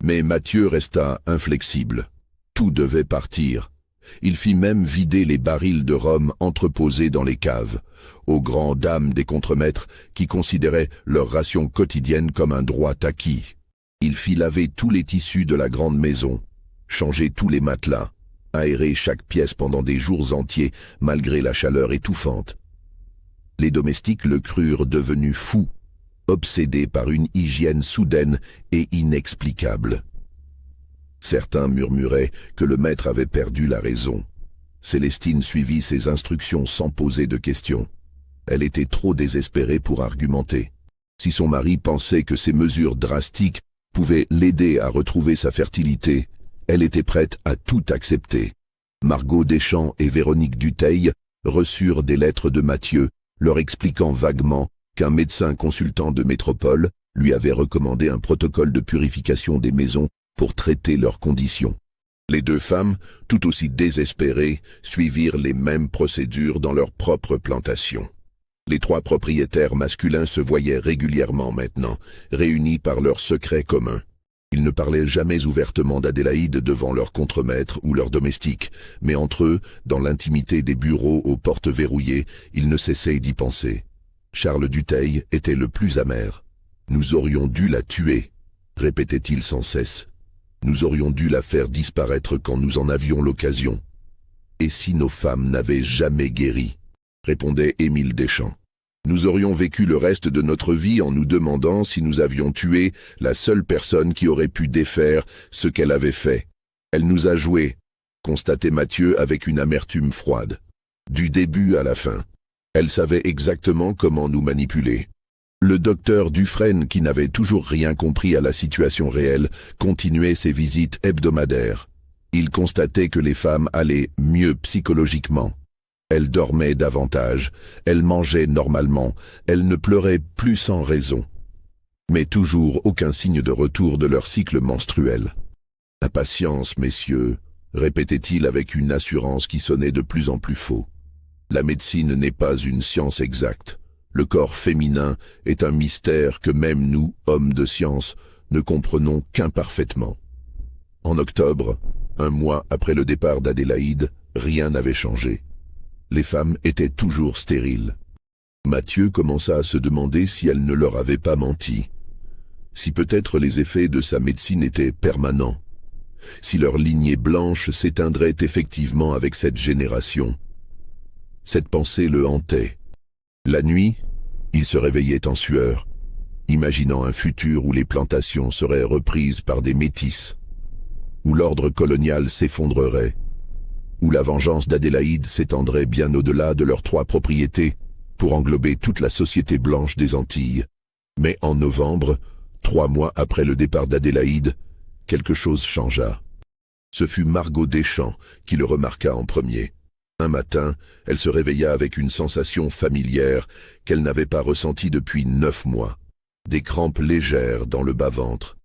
Mais Mathieu resta inflexible. Tout devait partir. Il fit même vider les barils de rhum entreposés dans les caves, aux grandes dames des contremaîtres qui considéraient leur ration quotidienne comme un droit acquis. Il fit laver tous les tissus de la grande maison, changer tous les matelas, aérer chaque pièce pendant des jours entiers malgré la chaleur étouffante. Les domestiques le crurent devenu fou, obsédé par une hygiène soudaine et inexplicable. Certains murmuraient que le maître avait perdu la raison. Célestine suivit ses instructions sans poser de questions. Elle était trop désespérée pour argumenter. Si son mari pensait que ces mesures drastiques pouvaient l'aider à retrouver sa fertilité, elle était prête à tout accepter. Margot Deschamps et Véronique Dutheil reçurent des lettres de Mathieu, leur expliquant vaguement qu'un médecin consultant de métropole lui avait recommandé un protocole de purification des maisons pour traiter leurs conditions. Les 2 femmes, tout aussi désespérées, suivirent les mêmes procédures dans leur propre plantation. Les 3 propriétaires masculins se voyaient régulièrement maintenant, réunis par leurs secrets communs. Ils ne parlaient jamais ouvertement d'Adélaïde devant leurs contremaîtres ou leurs domestiques, mais entre eux, dans l'intimité des bureaux aux portes verrouillées, ils ne cessaient d'y penser. Charles Dutheil était le plus amer. « Nous aurions dû la tuer », répétait-il sans cesse. « Nous aurions dû la faire disparaître quand nous en avions l'occasion. »« Et si nos femmes n'avaient jamais guéri ?» répondait Émile Deschamps. Nous aurions vécu le reste de notre vie en nous demandant si nous avions tué la seule personne qui aurait pu défaire ce qu'elle avait fait. Elle nous a joué, constatait Mathieu avec une amertume froide. Du début à la fin. Elle savait exactement comment nous manipuler. Le docteur Dufresne, qui n'avait toujours rien compris à la situation réelle, continuait ses visites hebdomadaires. Il constatait que les femmes allaient mieux psychologiquement. Elles dormaient davantage, elles mangeaient normalement, elles ne pleuraient plus sans raison. Mais toujours aucun signe de retour de leur cycle menstruel. « Impatience, messieurs », répétait-il avec une assurance qui sonnait de plus en plus faux. La médecine n'est pas une science exacte. Le corps féminin est un mystère que même nous, hommes de science, ne comprenons qu'imparfaitement. En octobre, un mois après le départ d'Adélaïde, rien n'avait changé. Les femmes étaient toujours stériles. Mathieu commença à se demander si elle ne leur avait pas menti. Si peut-être les effets de sa médecine étaient permanents. Si leur lignée blanche s'éteindrait effectivement avec cette génération. Cette pensée le hantait. La nuit, il se réveillait en sueur, imaginant un futur où les plantations seraient reprises par des métis, où l'ordre colonial s'effondrerait, où la vengeance d'Adélaïde s'étendrait bien au-delà de leurs 3 propriétés pour englober toute la société blanche des Antilles. Mais en novembre, 3 mois après le départ d'Adélaïde, quelque chose changea. Ce fut Margot Deschamps qui le remarqua en premier. Un matin, elle se réveilla avec une sensation familière qu'elle n'avait pas ressentie depuis 9 mois. Des crampes légères dans le bas-ventre,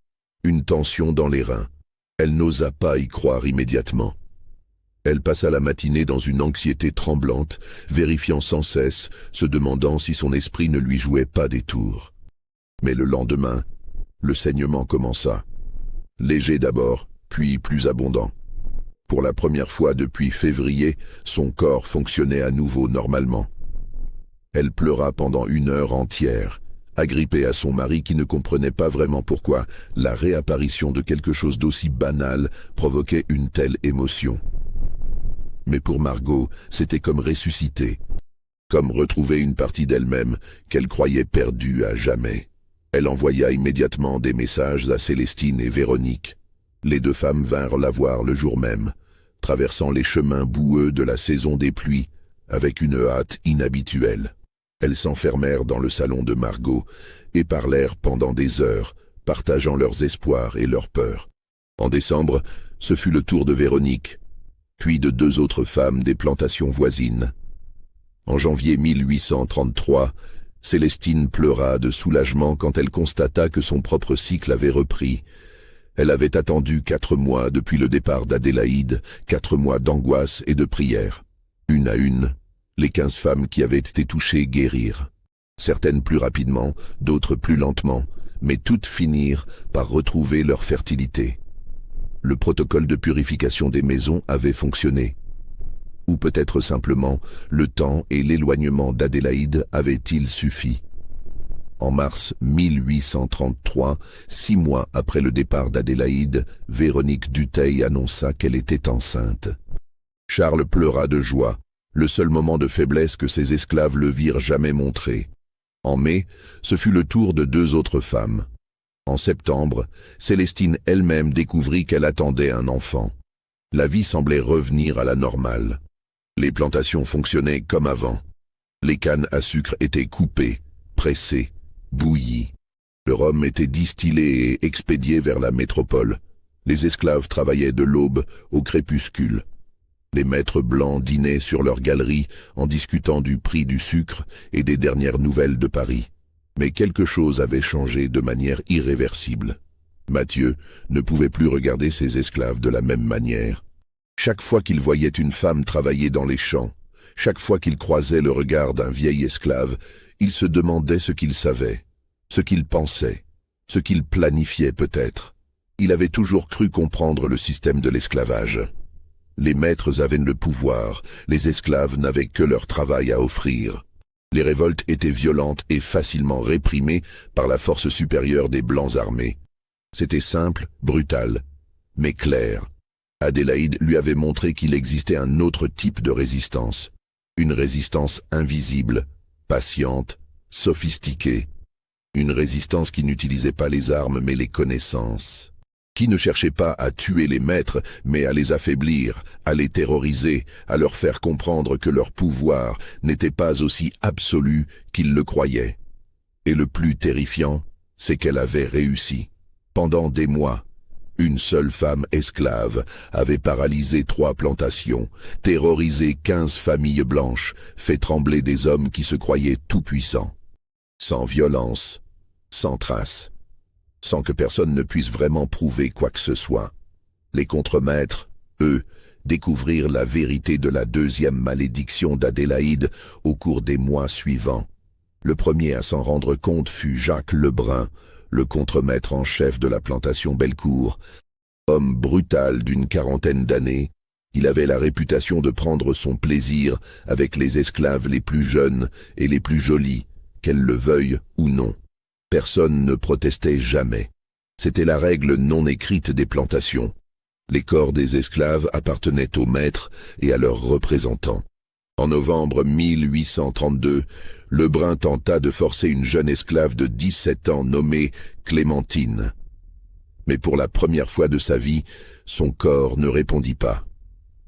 une tension dans les reins. Elle n'osa pas y croire immédiatement. Elle passa la matinée dans une anxiété tremblante, vérifiant sans cesse, se demandant si son esprit ne lui jouait pas des tours. Mais le lendemain, le saignement commença. Léger d'abord, puis plus abondant. Pour la première fois depuis février, son corps fonctionnait à nouveau normalement. Elle pleura pendant 1 heure entière, agrippée à son mari qui ne comprenait pas vraiment pourquoi la réapparition de quelque chose d'aussi banal provoquait une telle émotion. Mais pour Margot, c'était comme ressusciter, comme retrouver une partie d'elle-même qu'elle croyait perdue à jamais. Elle envoya immédiatement des messages à Célestine et Véronique. Les 2 femmes vinrent la voir le jour même, traversant les chemins boueux de la saison des pluies, avec une hâte inhabituelle. Elles s'enfermèrent dans le salon de Margot et parlèrent pendant des heures, partageant leurs espoirs et leurs peurs. En décembre, ce fut le tour de Véronique, puis de 2 autres femmes des plantations voisines. En janvier 1833, Célestine pleura de soulagement quand elle constata que son propre cycle avait repris. Elle avait attendu 4 mois depuis le départ d'Adélaïde, 4 mois d'angoisse et de prière. Une à une, les 15 femmes qui avaient été touchées guérirent. Certaines plus rapidement, d'autres plus lentement, mais toutes finirent par retrouver leur fertilité. Le protocole de purification des maisons avait fonctionné. Ou peut-être simplement, le temps et l'éloignement d'Adélaïde avaient-ils suffi. En mars 1833, 6 mois après le départ d'Adélaïde, Véronique Dutheil annonça qu'elle était enceinte. Charles pleura de joie, le seul moment de faiblesse que ses esclaves le virent jamais montrer. En mai, ce fut le tour de 2 autres femmes. En septembre, Célestine elle-même découvrit qu'elle attendait un enfant. La vie semblait revenir à la normale. Les plantations fonctionnaient comme avant. Les cannes à sucre étaient coupées, pressées, bouillies. Le rhum était distillé et expédié vers la métropole. Les esclaves travaillaient de l'aube au crépuscule. Les maîtres blancs dînaient sur leurs galeries en discutant du prix du sucre et des dernières nouvelles de Paris. Mais quelque chose avait changé de manière irréversible. Mathieu ne pouvait plus regarder ses esclaves de la même manière. Chaque fois qu'il voyait une femme travailler dans les champs, chaque fois qu'il croisait le regard d'un vieil esclave, il se demandait ce qu'il savait, ce qu'il pensait, ce qu'il planifiait peut-être. Il avait toujours cru comprendre le système de l'esclavage. Les maîtres avaient le pouvoir, les esclaves n'avaient que leur travail à offrir. Les révoltes étaient violentes et facilement réprimées par la force supérieure des Blancs armés. C'était simple, brutal, mais clair. Adélaïde lui avait montré qu'il existait un autre type de résistance. Une résistance invisible, patiente, sophistiquée. Une résistance qui n'utilisait pas les armes mais les connaissances. qui ne cherchait pas à tuer les maîtres, mais à les affaiblir, à les terroriser, à leur faire comprendre que leur pouvoir n'était pas aussi absolu qu'ils le croyaient. Et le plus terrifiant, c'est qu'elle avait réussi. Pendant des mois, une seule femme esclave avait paralysé 3 plantations, terrorisé 15 familles blanches, fait trembler des hommes qui se croyaient tout-puissants. Sans violence, sans trace, sans que personne ne puisse vraiment prouver quoi que ce soit. Les contremaîtres, eux, découvrirent la vérité de la 2e malédiction d'Adélaïde au cours des mois suivants. Le premier à s'en rendre compte fut Jacques Lebrun, le contremaître en chef de la plantation Bellecour. Homme brutal d'une 40aine d'années, il avait la réputation de prendre son plaisir avec les esclaves les plus jeunes et les plus jolies, qu'elles le veuillent ou non. Personne ne protestait jamais. C'était la règle non écrite des plantations. Les corps des esclaves appartenaient aux maîtres et à leurs représentants. En novembre 1832, Lebrun tenta de forcer une jeune esclave de 17 ans nommée Clémentine. Mais pour la première fois de sa vie, son corps ne répondit pas.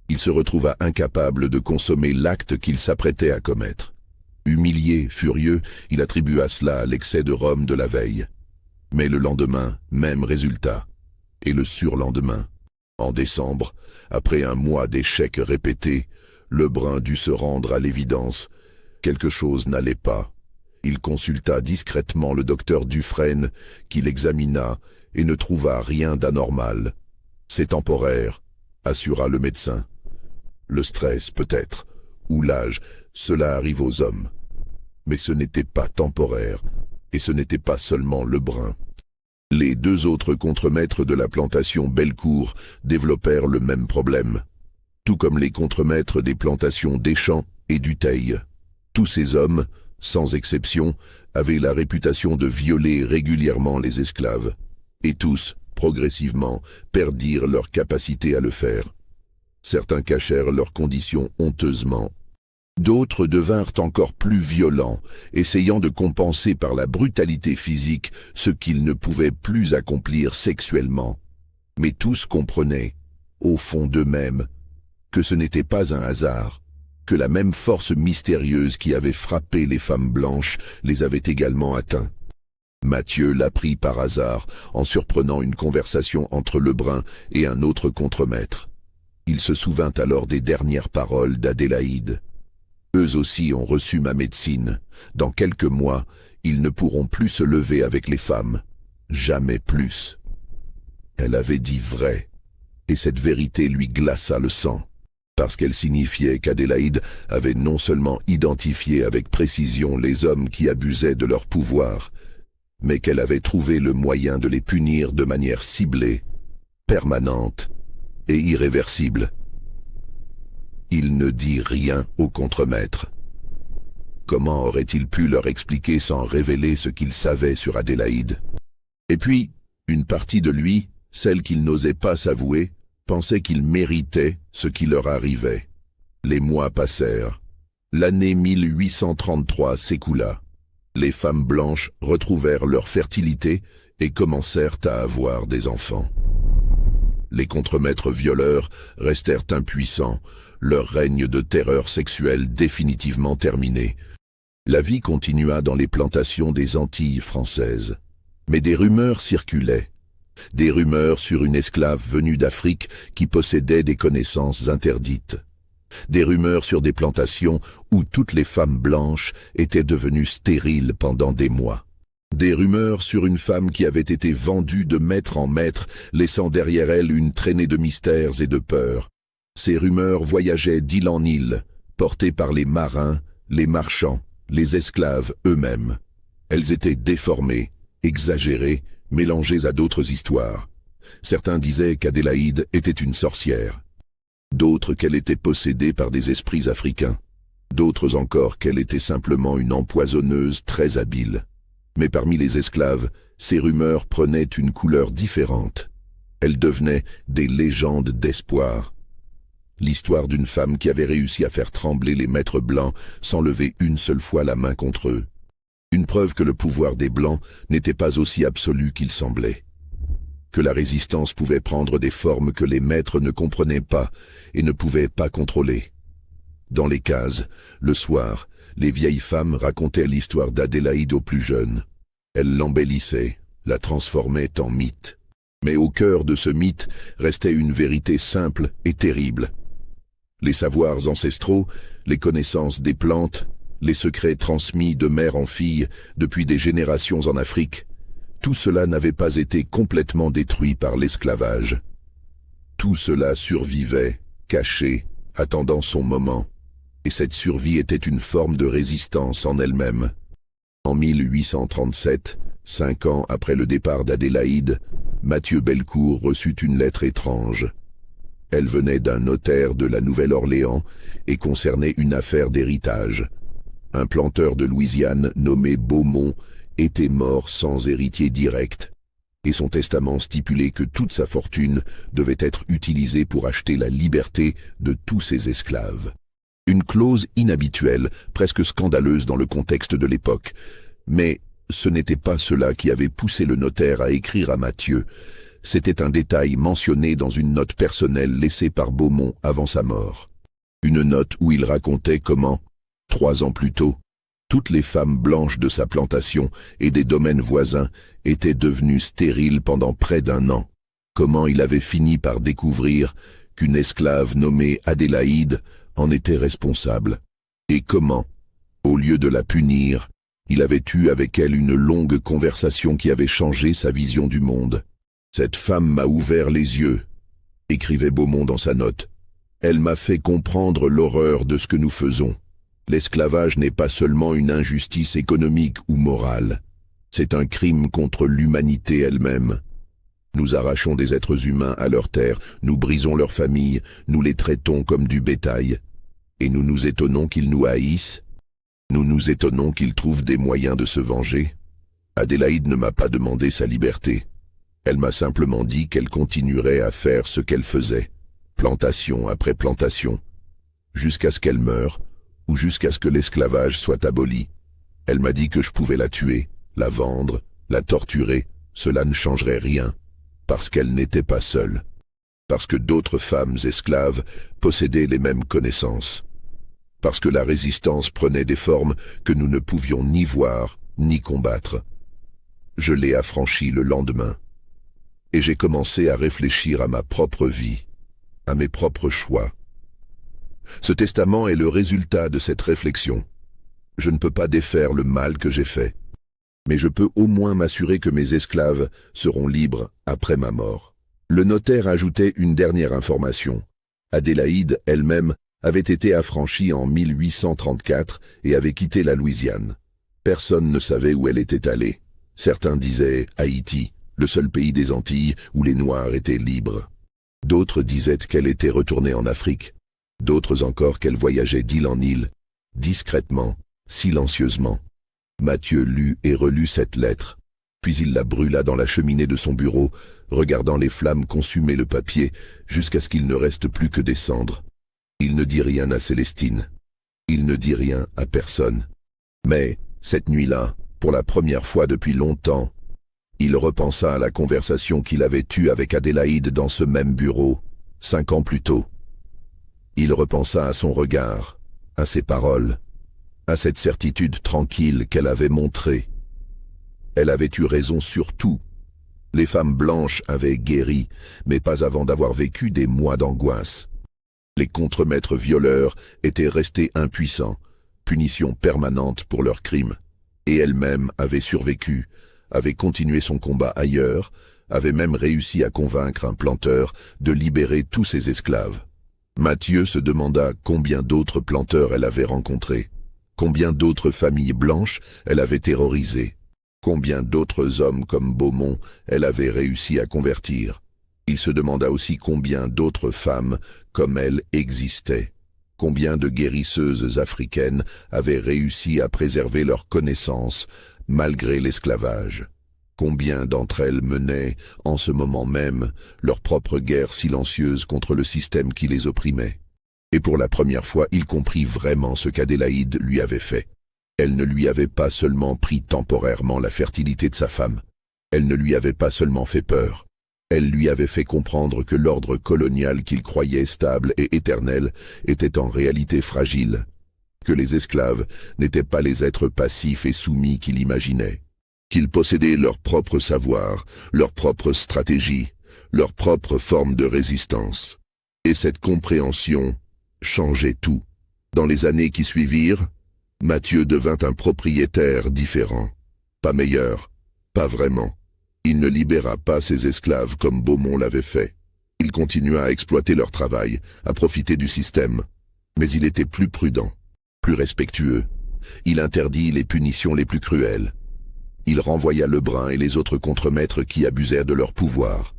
Il se retrouva incapable de consommer l'acte qu'il s'apprêtait à commettre. Humilié, furieux, il attribua cela à l'excès de rhum de la veille. Mais le lendemain, même résultat. Et le surlendemain. En décembre, après un mois d'échecs répétés, Lebrun dut se rendre à l'évidence. Quelque chose n'allait pas. Il consulta discrètement le docteur Dufresne, qui l'examina et ne trouva rien d'anormal. C'est temporaire, assura le médecin. Le stress peut-être, ou l'âge, cela arrive aux hommes. Mais ce n'était pas temporaire, et ce n'était pas seulement Lebrun. Les 2 autres contremaîtres de la plantation Bellecour développèrent le même problème, tout comme les contremaîtres des plantations Deschamps et Dutheil. Tous ces hommes, sans exception, avaient la réputation de violer régulièrement les esclaves, et tous, progressivement, perdirent leur capacité à le faire. Certains cachèrent leurs conditions honteusement. D'autres devinrent encore plus violents, essayant de compenser par la brutalité physique ce qu'ils ne pouvaient plus accomplir sexuellement. Mais tous comprenaient, au fond d'eux-mêmes, que ce n'était pas un hasard, que la même force mystérieuse qui avait frappé les femmes blanches les avait également atteints. Mathieu l'apprit par hasard en surprenant une conversation entre Lebrun et un autre contremaître. Il se souvint alors des dernières paroles d'Adélaïde. Eux aussi ont reçu ma médecine. Dans quelques mois, ils ne pourront plus se lever avec les femmes. Jamais plus. Elle avait dit vrai, et cette vérité lui glaça le sang, parce qu'elle signifiait qu'Adélaïde avait non seulement identifié avec précision les hommes qui abusaient de leur pouvoir, mais qu'elle avait trouvé le moyen de les punir de manière ciblée, permanente et irréversible. Il ne dit rien au contremaître. Comment aurait-il pu leur expliquer sans révéler ce qu'il savait sur Adélaïde? Et puis, une partie de lui, celle qu'il n'osait pas s'avouer, pensait qu'il méritait ce qui leur arrivait. Les mois passèrent. L'année 1833 s'écoula. Les femmes blanches retrouvèrent leur fertilité et commencèrent à avoir des enfants. Les contremaîtres violeurs restèrent impuissants, leur règne de terreur sexuelle définitivement terminé. La vie continua dans les plantations des Antilles françaises. Mais des rumeurs circulaient. Des rumeurs sur une esclave venue d'Afrique qui possédait des connaissances interdites. Des rumeurs sur des plantations où toutes les femmes blanches étaient devenues stériles pendant des mois. Des rumeurs sur une femme qui avait été vendue de maître en maître, laissant derrière elle une traînée de mystères et de peurs. Ces rumeurs voyageaient d'île en île, portées par les marins, les marchands, les esclaves eux-mêmes. Elles étaient déformées, exagérées, mélangées à d'autres histoires. Certains disaient qu'Adélaïde était une sorcière. D'autres qu'elle était possédée par des esprits africains. D'autres encore qu'elle était simplement une empoisonneuse très habile. Mais parmi les esclaves, ces rumeurs prenaient une couleur différente. Elles devenaient des légendes d'espoir. L'histoire d'une femme qui avait réussi à faire trembler les maîtres blancs sans lever une seule fois la main contre eux. Une preuve que le pouvoir des Blancs n'était pas aussi absolu qu'il semblait. que la résistance pouvait prendre des formes que les maîtres ne comprenaient pas et ne pouvaient pas contrôler. Dans les cases, le soir, les vieilles femmes racontaient l'histoire d'Adélaïde aux plus jeunes. Elles l'embellissaient, la transformaient en mythe. Mais au cœur de ce mythe restait une vérité simple et terrible. Les savoirs ancestraux, les connaissances des plantes, les secrets transmis de mère en fille depuis des générations en Afrique, tout cela n'avait pas été complètement détruit par l'esclavage. Tout cela survivait, caché, attendant son moment. Et cette survie était une forme de résistance en elle-même. En 1837, 5 ans après le départ d'Adélaïde, Mathieu Bellecour reçut une lettre étrange. Elle venait d'un notaire de la Nouvelle-Orléans et concernait une affaire d'héritage. Un planteur de Louisiane nommé Beaumont était mort sans héritier direct, et son testament stipulait que toute sa fortune devait être utilisée pour acheter la liberté de tous ses esclaves. Une clause inhabituelle, presque scandaleuse dans le contexte de l'époque. Mais ce n'était pas cela qui avait poussé le notaire à écrire à Mathieu. C'était un détail mentionné dans une note personnelle laissée par Beaumont avant sa mort. Une note où il racontait comment, 3 ans plus tôt, toutes les femmes blanches de sa plantation et des domaines voisins étaient devenues stériles pendant près d'1 an. Comment il avait fini par découvrir qu'une esclave nommée Adélaïde en était responsable. Et comment, au lieu de la punir, il avait eu avec elle une longue conversation qui avait changé sa vision du monde. « Cette femme m'a ouvert les yeux », écrivait Beaumont dans sa note. « Elle m'a fait comprendre l'horreur de ce que nous faisons. L'esclavage n'est pas seulement une injustice économique ou morale. C'est un crime contre l'humanité elle-même. Nous arrachons des êtres humains à leur terre, nous brisons leurs familles, nous les traitons comme du bétail. Et nous nous étonnons qu'ils nous haïssent. Nous nous étonnons qu'ils trouvent des moyens de se venger. Adélaïde ne m'a pas demandé sa liberté. Elle m'a simplement dit qu'elle continuerait à faire ce qu'elle faisait, plantation après plantation, jusqu'à ce qu'elle meure, ou jusqu'à ce que l'esclavage soit aboli. Elle m'a dit que je pouvais la tuer, la vendre, la torturer, cela ne changerait rien, parce qu'elle n'était pas seule, parce que d'autres femmes esclaves possédaient les mêmes connaissances, parce que la résistance prenait des formes que nous ne pouvions ni voir, ni combattre. Je l'ai affranchie le lendemain, et j'ai commencé à réfléchir à ma propre vie, à mes propres choix. Ce testament est le résultat de cette réflexion. Je ne peux pas défaire le mal que j'ai fait, mais je peux au moins m'assurer que mes esclaves seront libres après ma mort. Le notaire ajoutait une dernière information. Adélaïde, elle-même, avait été affranchie en 1834 et avait quitté la Louisiane. Personne ne savait où elle était allée. Certains disaient Haïti, le seul pays des Antilles où les Noirs étaient libres. D'autres disaient qu'elle était retournée en Afrique. D'autres encore qu'elle voyageait d'île en île, discrètement, silencieusement. Mathieu lut et relut cette lettre, puis il la brûla dans la cheminée de son bureau, regardant les flammes consumer le papier jusqu'à ce qu'il ne reste plus que des cendres. Il ne dit rien à Célestine. Il ne dit rien à personne. Mais, cette nuit-là, pour la première fois depuis longtemps, il repensa à la conversation qu'il avait eue avec Adélaïde dans ce même bureau, 5 ans plus tôt. Il repensa à son regard, à ses paroles, à cette certitude tranquille qu'elle avait montrée. Elle avait eu raison sur tout. Les femmes blanches avaient guéri, mais pas avant d'avoir vécu des mois d'angoisse. Les contremaîtres violeurs étaient restés impuissants, punition permanente pour leurs crimes. Et elle-même avait survécu, avait continué son combat ailleurs, avait même réussi à convaincre un planteur de libérer tous ses esclaves. Mathieu se demanda combien d'autres planteurs elle avait rencontrés, combien d'autres familles blanches elle avait terrorisées, combien d'autres hommes comme Beaumont elle avait réussi à convertir. Il se demanda aussi combien d'autres femmes comme elle existaient, combien de guérisseuses africaines avaient réussi à préserver leurs connaissances malgré l'esclavage. Combien d'entre elles menaient, en ce moment même, leur propre guerre silencieuse contre le système qui les opprimait. Et pour la première fois, il comprit vraiment ce qu'Adélaïde lui avait fait. Elle ne lui avait pas seulement pris temporairement la fertilité de sa femme. Elle ne lui avait pas seulement fait peur. Elle lui avait fait comprendre que l'ordre colonial qu'il croyait stable et éternel était en réalité fragile, que les esclaves n'étaient pas les êtres passifs et soumis qu'il imaginait, qu'ils possédaient leur propre savoir, leur propre stratégie, leur propre forme de résistance. Et cette compréhension changeait tout. Dans les années qui suivirent, Mathieu devint un propriétaire différent. Pas meilleur, pas vraiment. Il ne libéra pas ses esclaves comme Beaumont l'avait fait. Il continua à exploiter leur travail, à profiter du système. Mais il était plus prudent, plus respectueux. Il interdit les punitions les plus cruelles. Il renvoya Lebrun et les autres contremaîtres qui abusèrent de leur pouvoir.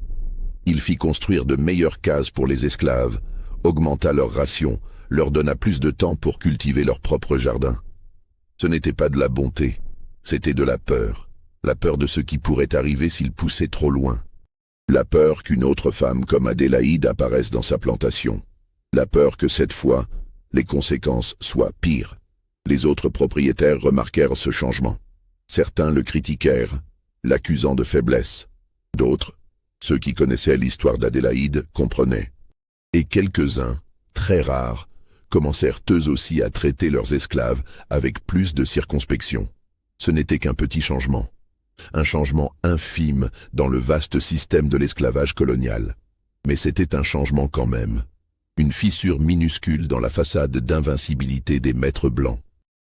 Il fit construire de meilleures cases pour les esclaves, augmenta leurs rations, leur donna plus de temps pour cultiver leur propre jardin. Ce n'était pas de la bonté, c'était de la peur de ce qui pourrait arriver s'il poussait trop loin. La peur qu'une autre femme comme Adélaïde apparaisse dans sa plantation. La peur que cette fois, les conséquences soient pires. Les autres propriétaires remarquèrent ce changement. Certains le critiquèrent, l'accusant de faiblesse. D'autres, ceux qui connaissaient l'histoire d'Adélaïde, comprenaient. Et quelques-uns, très rares, commencèrent eux aussi à traiter leurs esclaves avec plus de circonspection. Ce n'était qu'un petit changement. Un changement infime dans le vaste système de l'esclavage colonial. Mais c'était un changement quand même. Une fissure minuscule dans la façade d'invincibilité des maîtres blancs.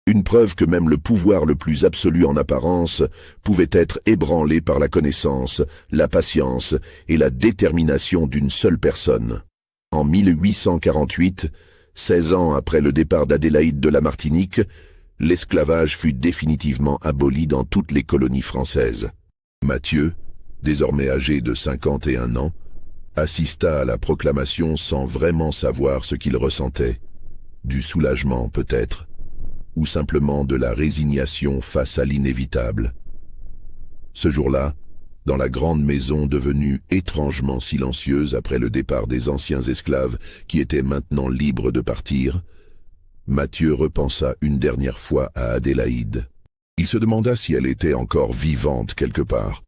Une preuve que même le pouvoir le plus absolu en apparence pouvait être ébranlé par la connaissance, la patience et la détermination d'une seule personne. En 1848, 16 ans après le départ d'Adélaïde de la Martinique, l'esclavage fut définitivement aboli dans toutes les colonies françaises. Mathieu, désormais âgé de 51 ans, assista à la proclamation sans vraiment savoir ce qu'il ressentait. Du soulagement peut-être, ou simplement de la résignation face à l'inévitable. Ce jour-là, dans la grande maison devenue étrangement silencieuse après le départ des anciens esclaves qui étaient maintenant libres de partir, Mathieu repensa une dernière fois à Adélaïde. Il se demanda si elle était encore vivante quelque part,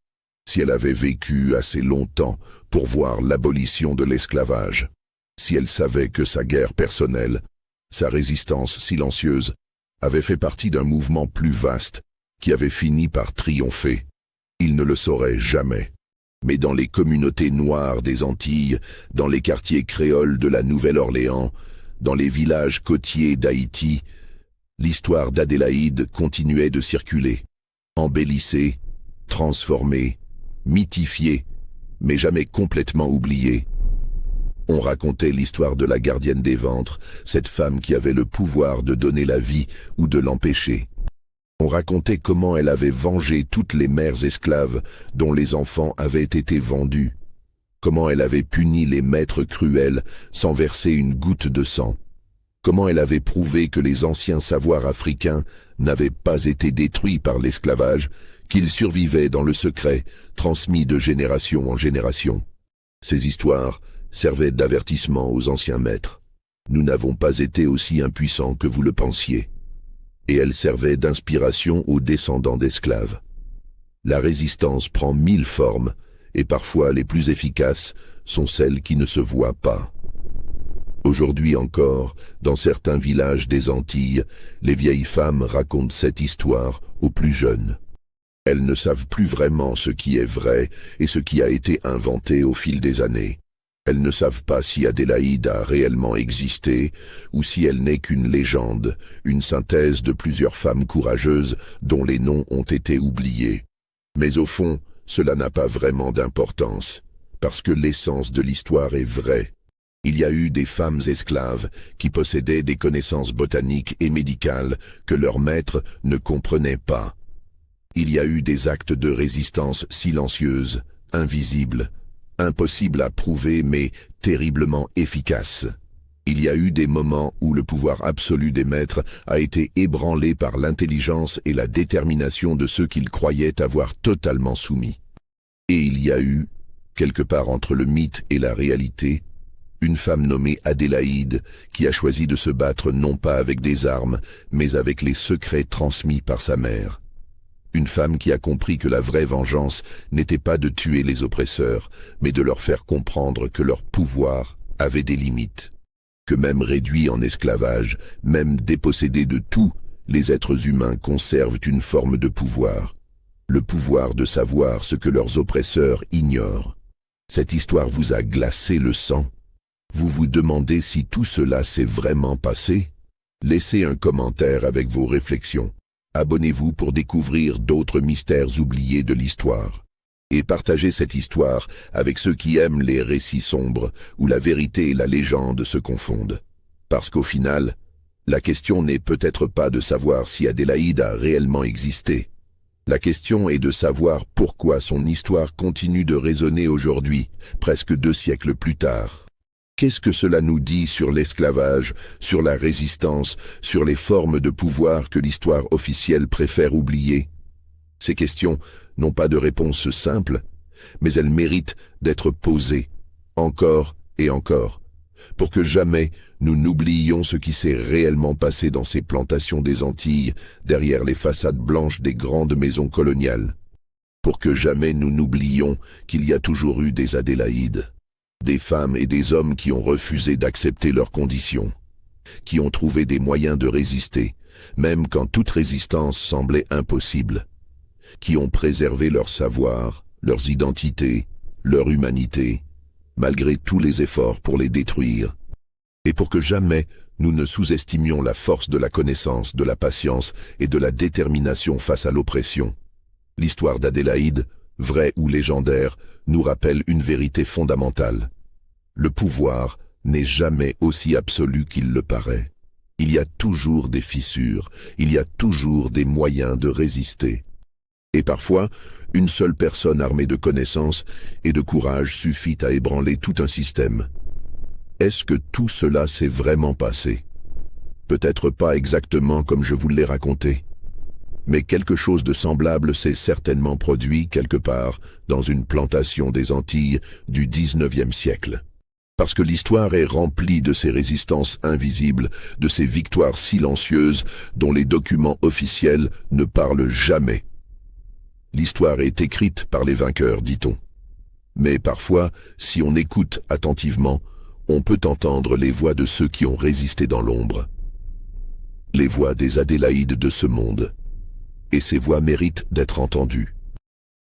si elle avait vécu assez longtemps pour voir l'abolition de l'esclavage, si elle savait que sa guerre personnelle, sa résistance silencieuse, avait fait partie d'un mouvement plus vaste qui avait fini par triompher. Il ne le saurait jamais. Mais dans les communautés noires des Antilles, dans les quartiers créoles de la Nouvelle-Orléans, dans les villages côtiers d'Haïti, l'histoire d'Adélaïde continuait de circuler, embellissée, transformée, mythifiée, mais jamais complètement oubliée. On racontait l'histoire de la gardienne des ventres, cette femme qui avait le pouvoir de donner la vie ou de l'empêcher. On racontait comment elle avait vengé toutes les mères esclaves dont les enfants avaient été vendus, comment elle avait puni les maîtres cruels sans verser une goutte de sang, comment elle avait prouvé que les anciens savoirs africains n'avaient pas été détruits par l'esclavage, qu'ils survivaient dans le secret, transmis de génération en génération. Ces histoires servaient d'avertissement aux anciens maîtres. Nous n'avons pas été aussi impuissants que vous le pensiez. Et elles servaient d'inspiration aux descendants d'esclaves. La résistance prend 1000 formes, et parfois les plus efficaces sont celles qui ne se voient pas. Aujourd'hui encore, dans certains villages des Antilles, les vieilles femmes racontent cette histoire aux plus jeunes. Elles ne savent plus vraiment ce qui est vrai et ce qui a été inventé au fil des années. Elles ne savent pas si Adélaïde a réellement existé ou si elle n'est qu'une légende, une synthèse de plusieurs femmes courageuses dont les noms ont été oubliés. Mais au fond, cela n'a pas vraiment d'importance, parce que l'essence de l'histoire est vraie. Il y a eu des femmes esclaves qui possédaient des connaissances botaniques et médicales que leurs maîtres ne comprenaient pas. Il y a eu des actes de résistance silencieuses, invisibles, impossibles à prouver mais terriblement efficaces. Il y a eu des moments où le pouvoir absolu des maîtres a été ébranlé par l'intelligence et la détermination de ceux qu'ils croyaient avoir totalement soumis. Et il y a eu, quelque part entre le mythe et la réalité, une femme nommée Adélaïde qui a choisi de se battre non pas avec des armes, mais avec les secrets transmis par sa mère. Une femme qui a compris que la vraie vengeance n'était pas de tuer les oppresseurs, mais de leur faire comprendre que leur pouvoir avait des limites. Que même réduits en esclavage, même dépossédés de tout, les êtres humains conservent une forme de pouvoir. Le pouvoir de savoir ce que leurs oppresseurs ignorent. Cette histoire vous a glacé le sang. Vous vous demandez si tout cela s'est vraiment passé? Laissez un commentaire avec vos réflexions. Abonnez-vous pour découvrir d'autres mystères oubliés de l'histoire. Et partagez cette histoire avec ceux qui aiment les récits sombres où la vérité et la légende se confondent. Parce qu'au final, la question n'est peut-être pas de savoir si Adélaïde a réellement existé. La question est de savoir pourquoi son histoire continue de résonner aujourd'hui, presque 2 siècles plus tard. Qu'est-ce que cela nous dit sur l'esclavage, sur la résistance, sur les formes de pouvoir que l'histoire officielle préfère oublier? Ces questions n'ont pas de réponse simple, mais elles méritent d'être posées, encore et encore, pour que jamais nous n'oublions ce qui s'est réellement passé dans ces plantations des Antilles, derrière les façades blanches des grandes maisons coloniales. Pour que jamais nous n'oublions qu'il y a toujours eu des Adélaïdes. Des femmes et des hommes qui ont refusé d'accepter leurs conditions, qui ont trouvé des moyens de résister, même quand toute résistance semblait impossible, qui ont préservé leur savoir, leurs identités, leur humanité, malgré tous les efforts pour les détruire. Et pour que jamais nous ne sous-estimions la force de la connaissance, de la patience et de la détermination face à l'oppression. L'histoire d'Adélaïde, vraie ou légendaire, nous rappelle une vérité fondamentale. Le pouvoir n'est jamais aussi absolu qu'il le paraît. Il y a toujours des fissures, il y a toujours des moyens de résister. Et parfois, une seule personne armée de connaissances et de courage suffit à ébranler tout un système. Est-ce que tout cela s'est vraiment passé? Peut-être pas exactement comme je vous l'ai raconté. Mais quelque chose de semblable s'est certainement produit quelque part dans une plantation des Antilles du 19e siècle. Parce que l'histoire est remplie de ces résistances invisibles, de ces victoires silencieuses dont les documents officiels ne parlent jamais. L'histoire est écrite par les vainqueurs, dit-on. Mais parfois, si on écoute attentivement, on peut entendre les voix de ceux qui ont résisté dans l'ombre. Les voix des Adélaïdes de ce monde. Et ces voix méritent d'être entendues.